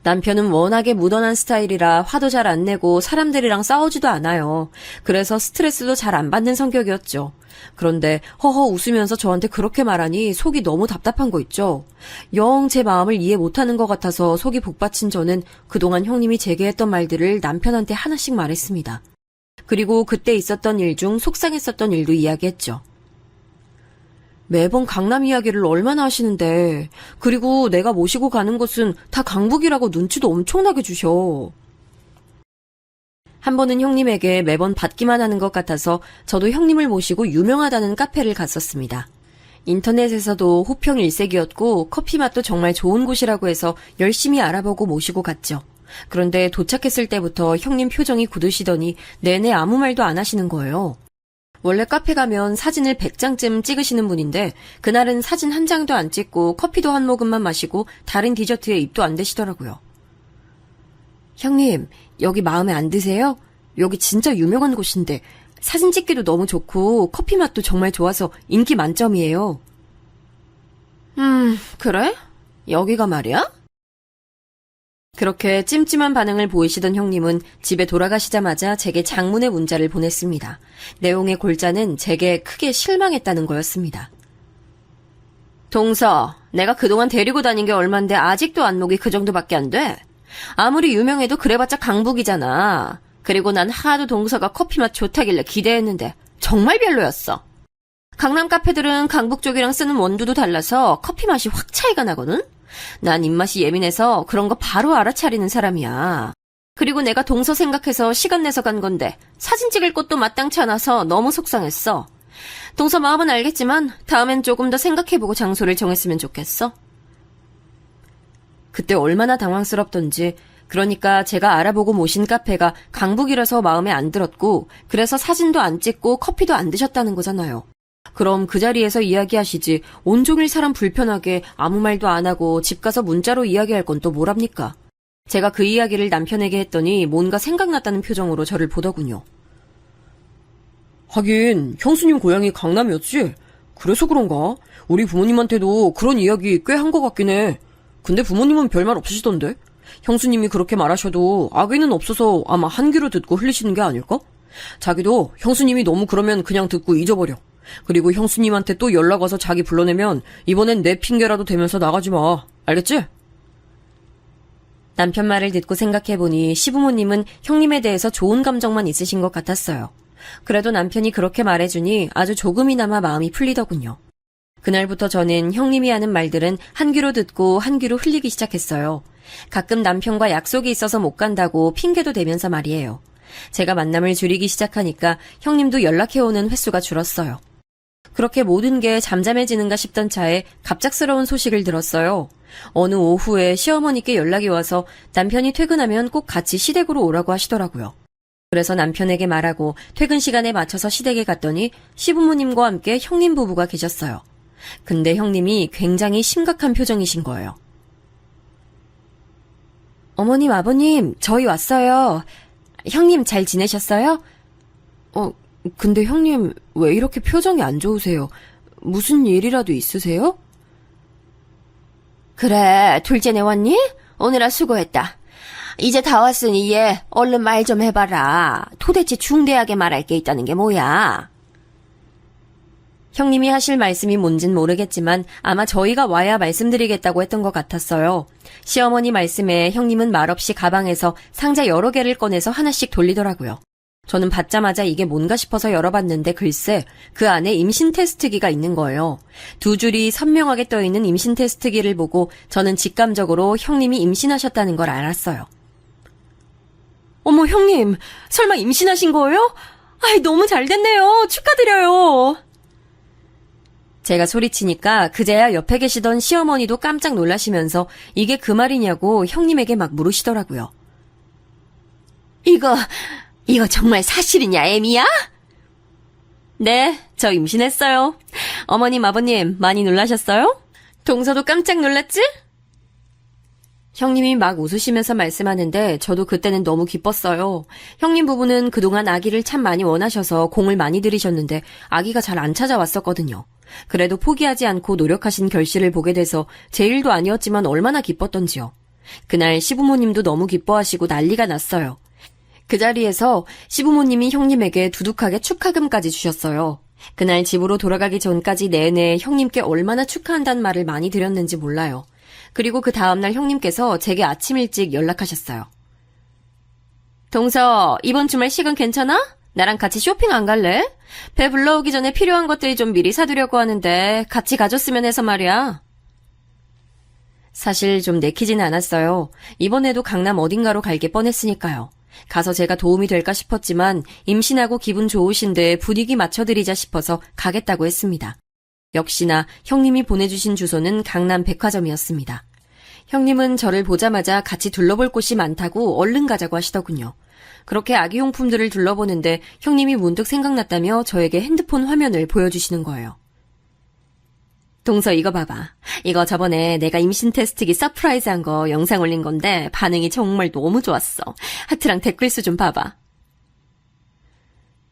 남편은 워낙에 무던한 스타일이라 화도 잘 안 내고 사람들이랑 싸우지도 않아요. 그래서 스트레스도 잘 안 받는 성격이었죠. 그런데 허허 웃으면서 저한테 그렇게 말하니 속이 너무 답답한 거 있죠. 영 제 마음을 이해 못하는 것 같아서 속이 복받친 저는 그동안 형님이 제게 했던 말들을 남편한테 하나씩 말했습니다. 그리고 그때 있었던 일 중 속상했었던 일도 이야기했죠. 매번 강남 이야기를 얼마나 하시는데, 그리고 내가 모시고 가는 곳은 다 강북이라고 눈치도 엄청나게 주셔. 한 번은 형님에게 매번 받기만 하는 것 같아서 저도 형님을 모시고 유명하다는 카페를 갔었습니다. 인터넷에서도 호평 일색이었고 커피 맛도 정말 좋은 곳이라고 해서 열심히 알아보고 모시고 갔죠. 그런데 도착했을 때부터 형님 표정이 굳으시더니 내내 아무 말도 안 하시는 거예요. 원래 카페 가면 사진을 100장쯤 찍으시는 분인데 그날은 사진 한 장도 안 찍고 커피도 한 모금만 마시고 다른 디저트에 입도 안 대시더라고요. 형님, 여기 마음에 안 드세요? 여기 진짜 유명한 곳인데 사진 찍기도 너무 좋고 커피 맛도 정말 좋아서 인기 만점이에요. 그래? 여기가 말이야? 그렇게 찜찜한 반응을 보이시던 형님은 집에 돌아가시자마자 제게 장문의 문자를 보냈습니다. 내용의 골자는 제게 크게 실망했다는 거였습니다. 동서, 내가 그동안 데리고 다닌 게 얼만데 아직도 안목이 그 정도밖에 안 돼? 아무리 유명해도 그래봤자 강북이잖아. 그리고 난 하도 동서가 커피 맛 좋다길래 기대했는데 정말 별로였어. 강남 카페들은 강북 쪽이랑 쓰는 원두도 달라서 커피 맛이 확 차이가 나거든? 난 입맛이 예민해서 그런 거 바로 알아차리는 사람이야. 그리고 내가 동서 생각해서 시간 내서 간 건데 사진 찍을 곳도 마땅치 않아서 너무 속상했어. 동서 마음은 알겠지만 다음엔 조금 더 생각해보고 장소를 정했으면 좋겠어. 그때 얼마나 당황스럽던지. 그러니까 제가 알아보고 모신 카페가 강북이라서 마음에 안 들었고 그래서 사진도 안 찍고 커피도 안 드셨다는 거잖아요. 그럼 그 자리에서 이야기하시지 온종일 사람 불편하게 아무 말도 안 하고 집 가서 문자로 이야기할 건 또 뭐랍니까? 제가 그 이야기를 남편에게 했더니 뭔가 생각났다는 표정으로 저를 보더군요. 하긴 형수님 고향이 강남이었지? 그래서 그런가? 우리 부모님한테도 그런 이야기 꽤 한 것 같긴 해. 근데 부모님은 별말 없으시던데? 형수님이 그렇게 말하셔도 악의는 없어서 아마 한 귀로 듣고 흘리시는 게 아닐까? 자기도 형수님이 너무 그러면 그냥 듣고 잊어버려. 그리고 형수님한테 또 연락 와서 자기 불러내면 이번엔 내 핑계라도 대면서 나가지 마. 알겠지? 남편 말을 듣고 생각해보니 시부모님은 형님에 대해서 좋은 감정만 있으신 것 같았어요. 그래도 남편이 그렇게 말해주니 아주 조금이나마 마음이 풀리더군요. 그날부터 저는 형님이 하는 말들은 한 귀로 듣고 한 귀로 흘리기 시작했어요. 가끔 남편과 약속이 있어서 못 간다고 핑계도 대면서 말이에요. 제가 만남을 줄이기 시작하니까 형님도 연락해오는 횟수가 줄었어요. 그렇게 모든 게 잠잠해지는가 싶던 차에 갑작스러운 소식을 들었어요. 어느 오후에 시어머니께 연락이 와서 남편이 퇴근하면 꼭 같이 시댁으로 오라고 하시더라고요. 그래서 남편에게 말하고 퇴근 시간에 맞춰서 시댁에 갔더니 시부모님과 함께 형님 부부가 계셨어요. 근데 형님이 굉장히 심각한 표정이신 거예요. 어머님, 아버님, 저희 왔어요. 형님 잘 지내셨어요? 근데 형님 왜 이렇게 표정이 안 좋으세요? 무슨 일이라도 있으세요? 그래, 둘째네 왔니? 오느라 수고했다. 이제 다 왔으니 얘 얼른 말 좀 해봐라. 도대체 중대하게 말할 게 있다는 게 뭐야? 형님이 하실 말씀이 뭔진 모르겠지만 아마 저희가 와야 말씀드리겠다고 했던 것 같았어요. 시어머니 말씀에 형님은 말없이 가방에서 상자 여러 개를 꺼내서 하나씩 돌리더라고요. 저는 받자마자 이게 뭔가 싶어서 열어봤는데 글쎄 그 안에 임신 테스트기가 있는 거예요. 두 줄이 선명하게 떠있는 임신 테스트기를 보고 저는 직감적으로 형님이 임신하셨다는 걸 알았어요. 어머, 형님, 설마 임신하신 거예요? 아이, 너무 잘 됐네요. 축하드려요. 제가 소리치니까 그제야 옆에 계시던 시어머니도 깜짝 놀라시면서 이게 그 말이냐고 형님에게 막 물으시더라고요. 이거 정말 사실이냐, 애미야? 네, 저 임신했어요. 어머님, 아버님, 많이 놀라셨어요? 동서도 깜짝 놀랐지? 형님이 막 웃으시면서 말씀하는데 저도 그때는 너무 기뻤어요. 형님 부부는 그동안 아기를 참 많이 원하셔서 공을 많이 들이셨는데 아기가 잘 안 찾아왔었거든요. 그래도 포기하지 않고 노력하신 결실을 보게 돼서 제 일도 아니었지만 얼마나 기뻤던지요. 그날 시부모님도 너무 기뻐하시고 난리가 났어요. 그 자리에서 시부모님이 형님에게 두둑하게 축하금까지 주셨어요. 그날 집으로 돌아가기 전까지 내내 형님께 얼마나 축하한다는 말을 많이 드렸는지 몰라요. 그리고 그 다음날 형님께서 제게 아침 일찍 연락하셨어요. 동서, 이번 주말 시간 괜찮아? 나랑 같이 쇼핑 안 갈래? 배 불러오기 전에 필요한 것들이 좀 미리 사두려고 하는데 같이 가줬으면 해서 말이야. 사실 좀 내키지는 않았어요. 이번에도 강남 어딘가로 갈 게 뻔했으니까요. 가서 제가 도움이 될까 싶었지만 임신하고 기분 좋으신데 분위기 맞춰드리자 싶어서 가겠다고 했습니다. 역시나 형님이 보내주신 주소는 강남 백화점이었습니다. 형님은 저를 보자마자 같이 둘러볼 곳이 많다고 얼른 가자고 하시더군요. 그렇게 아기용품들을 둘러보는데 형님이 문득 생각났다며 저에게 핸드폰 화면을 보여주시는 거예요. 동서 이거 봐봐. 이거 저번에 내가 임신 테스트기 서프라이즈한 거 영상 올린 건데 반응이 정말 너무 좋았어. 하트랑 댓글 수 좀 봐봐.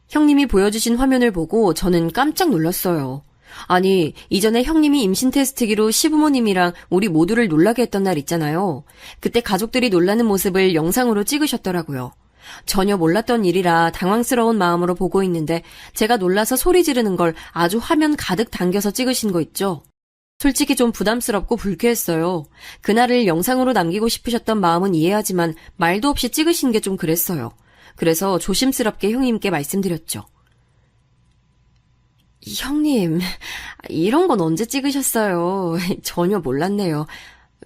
형님이 보여주신 화면을 보고 저는 깜짝 놀랐어요. 아니, 이전에 형님이 임신 테스트기로 시부모님이랑 우리 모두를 놀라게 했던 날 있잖아요. 그때 가족들이 놀라는 모습을 영상으로 찍으셨더라고요. 전혀 몰랐던 일이라 당황스러운 마음으로 보고 있는데 제가 놀라서 소리 지르는 걸 아주 화면 가득 당겨서 찍으신 거 있죠? 솔직히 좀 부담스럽고 불쾌했어요. 그날을 영상으로 남기고 싶으셨던 마음은 이해하지만 말도 없이 찍으신 게 좀 그랬어요. 그래서 조심스럽게 형님께 말씀드렸죠. 형님, 이런 건 언제 찍으셨어요? 전혀 몰랐네요.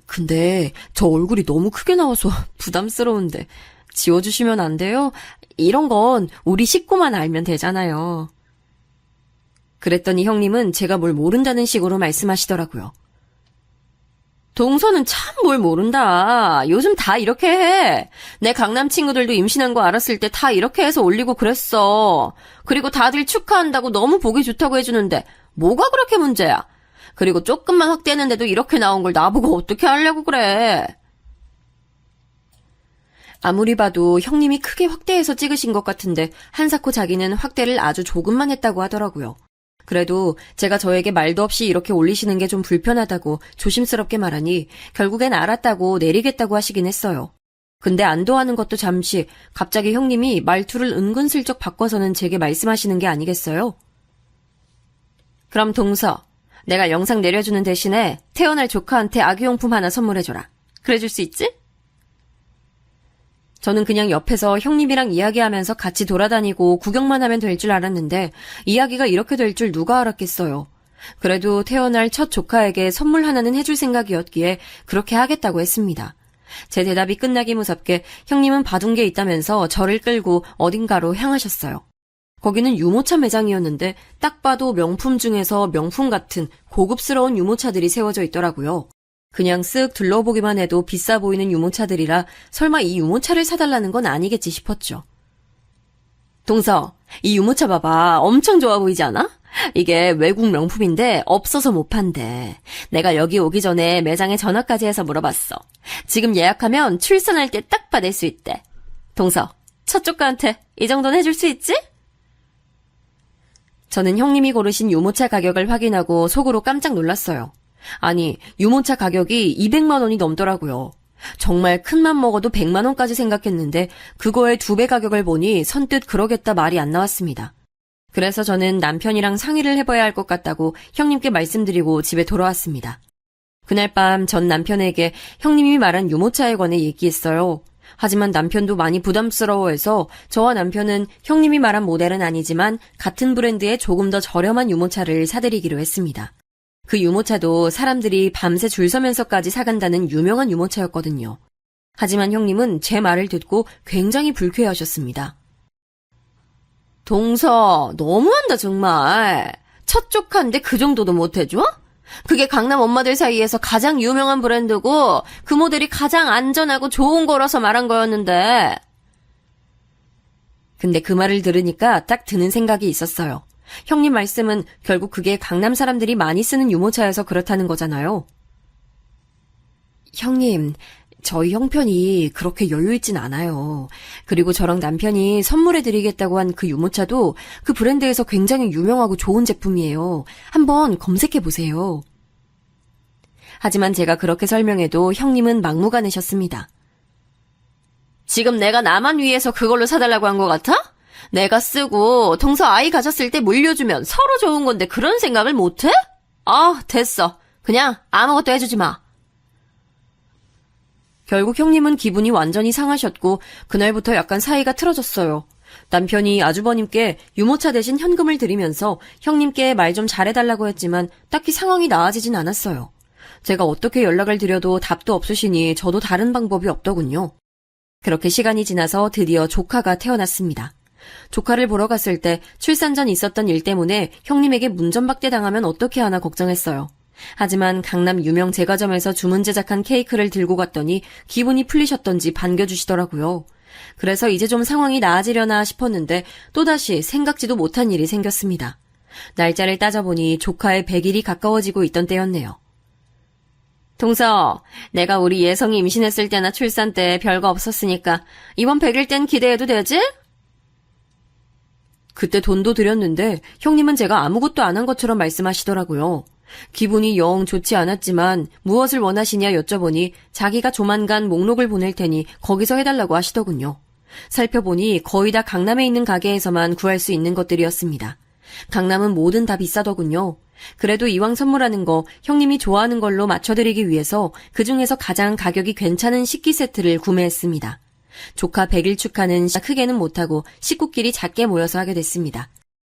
근데 저 얼굴이 너무 크게 나와서 부담스러운데 지워주시면 안 돼요? 이런 건 우리 식구만 알면 되잖아요. 그랬더니 형님은 제가 뭘 모른다는 식으로 말씀하시더라고요. 동서는 참 뭘 모른다. 요즘 다 이렇게 해. 내 강남 친구들도 임신한 거 알았을 때 다 이렇게 해서 올리고 그랬어. 그리고 다들 축하한다고 너무 보기 좋다고 해주는데 뭐가 그렇게 문제야. 그리고 조금만 확대했는데도 이렇게 나온 걸 나보고 어떻게 하려고 그래. 아무리 봐도 형님이 크게 확대해서 찍으신 것 같은데 한사코 자기는 확대를 아주 조금만 했다고 하더라고요. 그래도 제가 저에게 말도 없이 이렇게 올리시는 게 좀 불편하다고 조심스럽게 말하니 결국엔 알았다고 내리겠다고 하시긴 했어요. 근데 안도하는 것도 잠시 갑자기 형님이 말투를 은근슬쩍 바꿔서는 제게 말씀하시는 게 아니겠어요? 그럼 동서, 내가 영상 내려주는 대신에 태어날 조카한테 아기용품 하나 선물해줘라. 그래줄 수 있지? 저는 그냥 옆에서 형님이랑 이야기하면서 같이 돌아다니고 구경만 하면 될 줄 알았는데 이야기가 이렇게 될 줄 누가 알았겠어요. 그래도 태어날 첫 조카에게 선물 하나는 해줄 생각이었기에 그렇게 하겠다고 했습니다. 제 대답이 끝나기 무섭게 형님은 봐둔 게 있다면서 저를 끌고 어딘가로 향하셨어요. 거기는 유모차 매장이었는데 딱 봐도 명품 중에서 명품 같은 고급스러운 유모차들이 세워져 있더라고요. 그냥 쓱 둘러보기만 해도 비싸 보이는 유모차들이라 설마 이 유모차를 사달라는 건 아니겠지 싶었죠. 동서, 이 유모차 봐봐. 엄청 좋아 보이지 않아? 이게 외국 명품인데 없어서 못 판대. 내가 여기 오기 전에 매장에 전화까지 해서 물어봤어. 지금 예약하면 출산할 때 딱 받을 수 있대. 동서, 첫 조카한테 이 정도는 해줄 수 있지? 저는 형님이 고르신 유모차 가격을 확인하고 속으로 깜짝 놀랐어요. 아니, 유모차 가격이 200만 원이 넘더라고요. 정말 큰맘 먹어도 100만 원까지 생각했는데 그거의 2배 가격을 보니 선뜻 그러겠다 말이 안 나왔습니다. 그래서 저는 남편이랑 상의를 해봐야 할 것 같다고 형님께 말씀드리고 집에 돌아왔습니다. 그날 밤 전 남편에게 형님이 말한 유모차에 관해 얘기했어요. 하지만 남편도 많이 부담스러워해서 저와 남편은 형님이 말한 모델은 아니지만 같은 브랜드의 조금 더 저렴한 유모차를 사드리기로 했습니다. 그 유모차도 사람들이 밤새 줄 서면서까지 사간다는 유명한 유모차였거든요. 하지만 형님은 제 말을 듣고 굉장히 불쾌해하셨습니다. 동서, 너무한다 정말. 첫 조카인데 그 정도도 못해줘? 그게 강남 엄마들 사이에서 가장 유명한 브랜드고 그 모델이 가장 안전하고 좋은 거라서 말한 거였는데. 근데 그 말을 들으니까 딱 드는 생각이 있었어요. 형님 말씀은 결국 그게 강남 사람들이 많이 쓰는 유모차여서 그렇다는 거잖아요. 형님, 저희 형편이 그렇게 여유있진 않아요. 그리고 저랑 남편이 선물해드리겠다고 한 그 유모차도 그 브랜드에서 굉장히 유명하고 좋은 제품이에요. 한번 검색해보세요. 하지만 제가 그렇게 설명해도 형님은 막무가내셨습니다. 지금 내가 나만 위해서 그걸로 사달라고 한 것 같아? 내가 쓰고 동서 아이 가졌을 때 물려주면 서로 좋은 건데 그런 생각을 못해? 됐어. 그냥 아무것도 해주지 마. 결국 형님은 기분이 완전히 상하셨고 그날부터 약간 사이가 틀어졌어요. 남편이 아주버님께 유모차 대신 현금을 드리면서 형님께 말 좀 잘해달라고 했지만 딱히 상황이 나아지진 않았어요. 제가 어떻게 연락을 드려도 답도 없으시니 저도 다른 방법이 없더군요. 그렇게 시간이 지나서 드디어 조카가 태어났습니다. 조카를 보러 갔을 때 출산 전 있었던 일 때문에 형님에게 문전박대 당하면 어떻게 하나 걱정했어요. 하지만 강남 유명 제과점에서 주문 제작한 케이크를 들고 갔더니 기분이 풀리셨던지 반겨주시더라고요. 그래서 이제 좀 상황이 나아지려나 싶었는데 또다시 생각지도 못한 일이 생겼습니다. 날짜를 따져보니 조카의 100일이 가까워지고 있던 때였네요. 동서, 내가 우리 예성이 임신했을 때나 출산 때 별거 없었으니까 이번 100일 땐 기대해도 되지? 그때 돈도 드렸는데 형님은 제가 아무것도 안 한 것처럼 말씀하시더라고요. 기분이 영 좋지 않았지만 무엇을 원하시냐 여쭤보니 자기가 조만간 목록을 보낼 테니 거기서 해달라고 하시더군요. 살펴보니 거의 다 강남에 있는 가게에서만 구할 수 있는 것들이었습니다. 강남은 뭐든 다 비싸더군요. 그래도 이왕 선물하는 거 형님이 좋아하는 걸로 맞춰드리기 위해서 그중에서 가장 가격이 괜찮은 식기 세트를 구매했습니다. 조카 100일 축하는 크게는 못하고 식구끼리 작게 모여서 하게 됐습니다.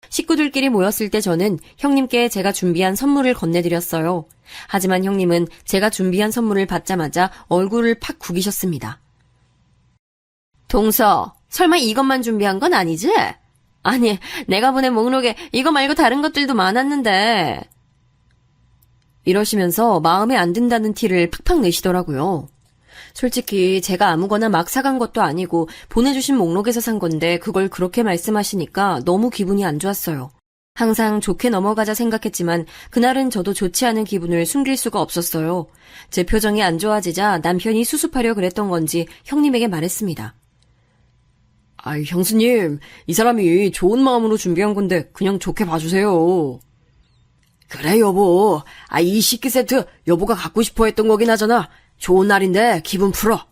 식구들끼리 모였을 때 저는 형님께 제가 준비한 선물을 건네드렸어요. 하지만 형님은 제가 준비한 선물을 받자마자 얼굴을 팍 구기셨습니다. 동서, 설마 이것만 준비한 건 아니지? 아니, 내가 보낸 목록에 이거 말고 다른 것들도 많았는데. 이러시면서 마음에 안 든다는 티를 팍팍 내시더라고요. 솔직히 제가 아무거나 막 사간 것도 아니고 보내주신 목록에서 산 건데 그걸 그렇게 말씀하시니까 너무 기분이 안 좋았어요. 항상 좋게 넘어가자 생각했지만 그날은 저도 좋지 않은 기분을 숨길 수가 없었어요. 제 표정이 안 좋아지자 남편이 수습하려 그랬던 건지 형님에게 말했습니다. 형수님, 이 사람이 좋은 마음으로 준비한 건데 그냥 좋게 봐주세요. 그래 여보, 이 식기 세트 여보가 갖고 싶어 했던 거긴 하잖아. 좋은 날인데 기분 풀어.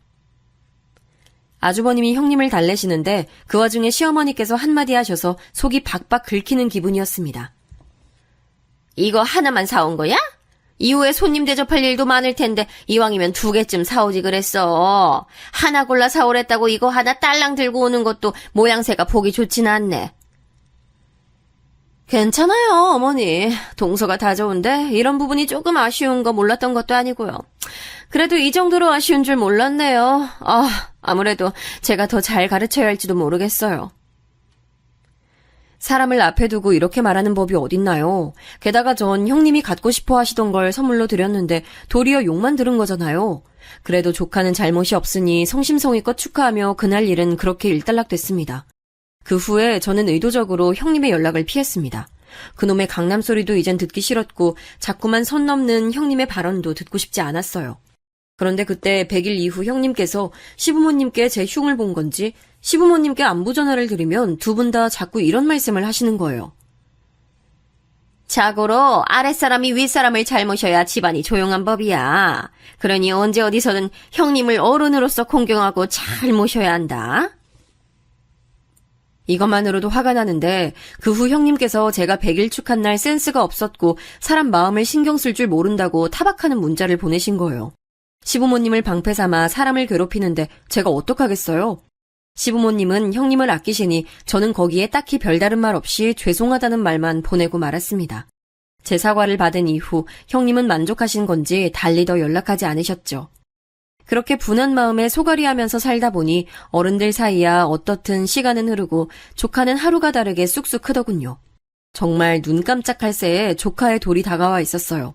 아주버님이 형님을 달래시는데 그 와중에 시어머니께서 한마디 하셔서 속이 박박 긁히는 기분이었습니다. 이거 하나만 사온 거야? 이후에 손님 대접할 일도 많을 텐데 이왕이면 2개쯤 사오지 그랬어. 하나 골라 사오랬다고 이거 하나 딸랑 들고 오는 것도 모양새가 보기 좋진 않네. 괜찮아요, 어머니. 동서가 다 좋은데 이런 부분이 조금 아쉬운 거 몰랐던 것도 아니고요. 그래도 이 정도로 아쉬운 줄 몰랐네요. 아무래도 제가 더 잘 가르쳐야 할지도 모르겠어요. 사람을 앞에 두고 이렇게 말하는 법이 어딨나요? 게다가 전 형님이 갖고 싶어 하시던 걸 선물로 드렸는데 도리어 욕만 들은 거잖아요. 그래도 조카는 잘못이 없으니 성심성의껏 축하하며 그날 일은 그렇게 일단락됐습니다. 그 후에 저는 의도적으로 형님의 연락을 피했습니다. 그놈의 강남 소리도 이젠 듣기 싫었고 자꾸만 선 넘는 형님의 발언도 듣고 싶지 않았어요. 그런데 그때 100일 이후 형님께서 시부모님께 제 흉을 본 건지 시부모님께 안부 전화를 드리면 두 분 다 자꾸 이런 말씀을 하시는 거예요. 자고로 아랫사람이 윗사람을 잘 모셔야 집안이 조용한 법이야. 그러니 언제 어디서든 형님을 어른으로서 공경하고 잘 모셔야 한다. 이것만으로도 화가 나는데 그 후 형님께서 제가 100일 축한 날 센스가 없었고 사람 마음을 신경 쓸 줄 모른다고 타박하는 문자를 보내신 거예요. 시부모님을 방패 삼아 사람을 괴롭히는데 제가 어떡하겠어요? 시부모님은 형님을 아끼시니 저는 거기에 딱히 별다른 말 없이 죄송하다는 말만 보내고 말았습니다. 제 사과를 받은 이후 형님은 만족하신 건지 달리 더 연락하지 않으셨죠. 그렇게 분한 마음에 소갈이하면서 살다 보니 어른들 사이야 어떻든 시간은 흐르고 조카는 하루가 다르게 쑥쑥 크더군요. 정말 눈 깜짝할 새에 조카의 돌이 다가와 있었어요.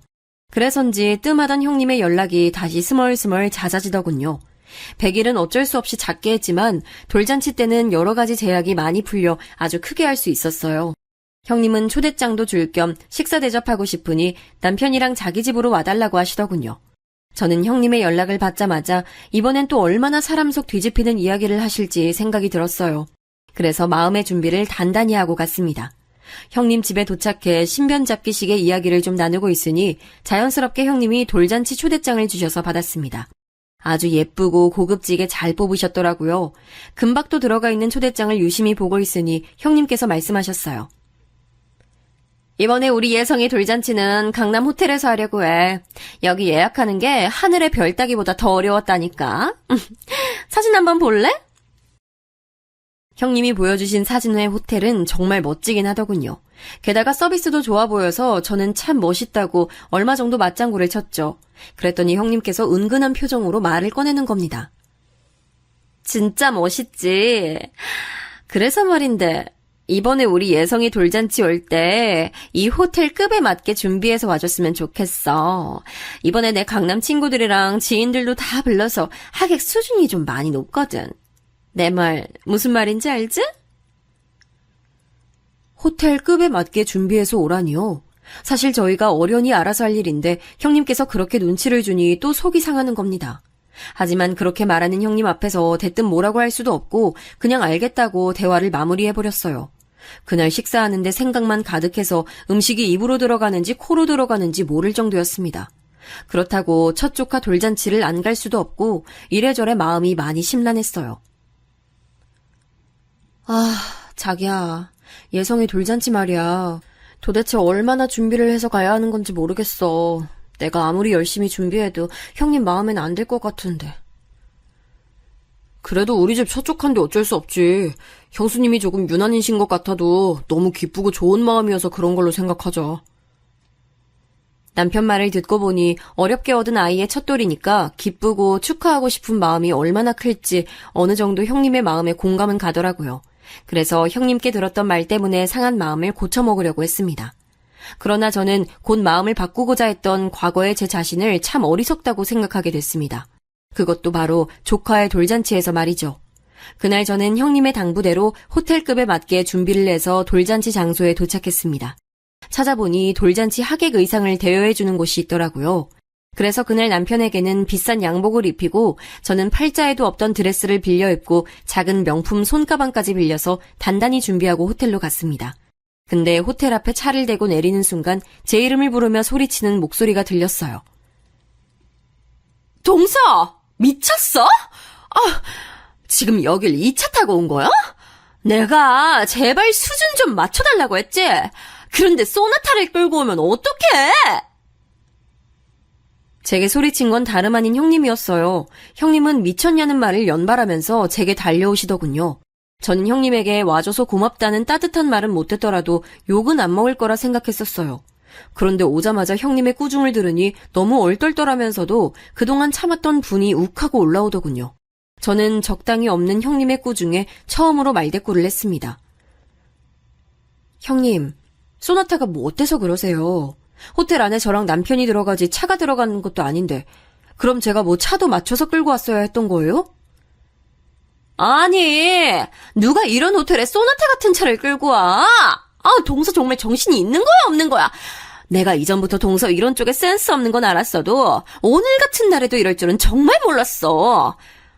그래서인지 뜸하던 형님의 연락이 다시 스멀스멀 잦아지더군요. 100일은 어쩔 수 없이 작게 했지만 돌잔치 때는 여러 가지 제약이 많이 풀려 아주 크게 할 수 있었어요. 형님은 초대장도 줄 겸 식사 대접하고 싶으니 남편이랑 자기 집으로 와달라고 하시더군요. 저는 형님의 연락을 받자마자 이번엔 또 얼마나 사람 속 뒤집히는 이야기를 하실지 생각이 들었어요. 그래서 마음의 준비를 단단히 하고 갔습니다. 형님 집에 도착해 신변잡기식의 이야기를 좀 나누고 있으니 자연스럽게 형님이 돌잔치 초대장을 주셔서 받았습니다. 아주 예쁘고 고급지게 잘 뽑으셨더라고요. 금박도 들어가 있는 초대장을 유심히 보고 있으니 형님께서 말씀하셨어요. 이번에 우리 예성이 돌잔치는 강남 호텔에서 하려고 해. 여기 예약하는 게 하늘의 별 따기보다 더 어려웠다니까. 사진 한번 볼래? 형님이 보여주신 사진 외 호텔은 정말 멋지긴 하더군요. 게다가 서비스도 좋아 보여서 저는 참 멋있다고 얼마 정도 맞장구를 쳤죠. 그랬더니 형님께서 은근한 표정으로 말을 꺼내는 겁니다. 진짜 멋있지. 그래서 말인데 이번에 우리 예성이 돌잔치 올 때 이 호텔 급에 맞게 준비해서 와줬으면 좋겠어. 이번에 내 강남 친구들이랑 지인들도 다 불러서 하객 수준이 좀 많이 높거든. 내 말 무슨 말인지 알지? 호텔 급에 맞게 준비해서 오라니요. 사실 저희가 어련히 알아서 할 일인데 형님께서 그렇게 눈치를 주니 또 속이 상하는 겁니다. 하지만 그렇게 말하는 형님 앞에서 대뜸 뭐라고 할 수도 없고 그냥 알겠다고 대화를 마무리해버렸어요. 그날 식사하는데 생각만 가득해서 음식이 입으로 들어가는지 코로 들어가는지 모를 정도였습니다. 그렇다고 첫 조카 돌잔치를 안 갈 수도 없고 이래저래 마음이 많이 심란했어요. 자기야, 예성이 돌잔치 말이야. 도대체 얼마나 준비를 해서 가야 하는 건지 모르겠어. 내가 아무리 열심히 준비해도 형님 마음엔 안 들 것 같은데. 그래도 우리 집 첫 조카인데 어쩔 수 없지. 형수님이 조금 유난이신 것 같아도 너무 기쁘고 좋은 마음이어서 그런 걸로 생각하자. 남편 말을 듣고 보니 어렵게 얻은 아이의 첫돌이니까 기쁘고 축하하고 싶은 마음이 얼마나 클지 어느 정도 형님의 마음에 공감은 가더라고요. 그래서 형님께 들었던 말 때문에 상한 마음을 고쳐먹으려고 했습니다. 그러나 저는 곧 마음을 바꾸고자 했던 과거의 제 자신을 참 어리석다고 생각하게 됐습니다. 그것도 바로 조카의 돌잔치에서 말이죠. 그날 저는 형님의 당부대로 호텔급에 맞게 준비를 해서 돌잔치 장소에 도착했습니다. 찾아보니 돌잔치 하객 의상을 대여해주는 곳이 있더라고요. 그래서 그날 남편에게는 비싼 양복을 입히고 저는 팔자에도 없던 드레스를 빌려 입고 작은 명품 손가방까지 빌려서 단단히 준비하고 호텔로 갔습니다. 근데 호텔 앞에 차를 대고 내리는 순간 제 이름을 부르며 소리치는 목소리가 들렸어요. 동서! 미쳤어? 지금 여길 2차 타고 온 거야? 내가 제발 수준 좀 맞춰달라고 했지? 그런데 소나타를 끌고 오면 어떡해? 제게 소리친 건 다름 아닌 형님이었어요. 형님은 미쳤냐는 말을 연발하면서 제게 달려오시더군요. 저는 형님에게 와줘서 고맙다는 따뜻한 말은 못 듣더라도 욕은 안 먹을 거라 생각했었어요. 그런데 오자마자 형님의 꾸중을 들으니 너무 얼떨떨하면서도 그동안 참았던 분이 욱하고 올라오더군요. 저는 적당히 없는 형님의 꾸중에 처음으로 말대꾸를 했습니다. 형님, 소나타가 뭐 어때서 그러세요? 호텔 안에 저랑 남편이 들어가지 차가 들어가는 것도 아닌데 그럼 제가 뭐 차도 맞춰서 끌고 왔어야 했던 거예요? 아니, 누가 이런 호텔에 소나타 같은 차를 끌고 와? 동서 정말 정신이 있는 거야 없는 거야? 내가 이전부터 동서 이런 쪽에 센스 없는 건 알았어도 오늘 같은 날에도 이럴 줄은 정말 몰랐어.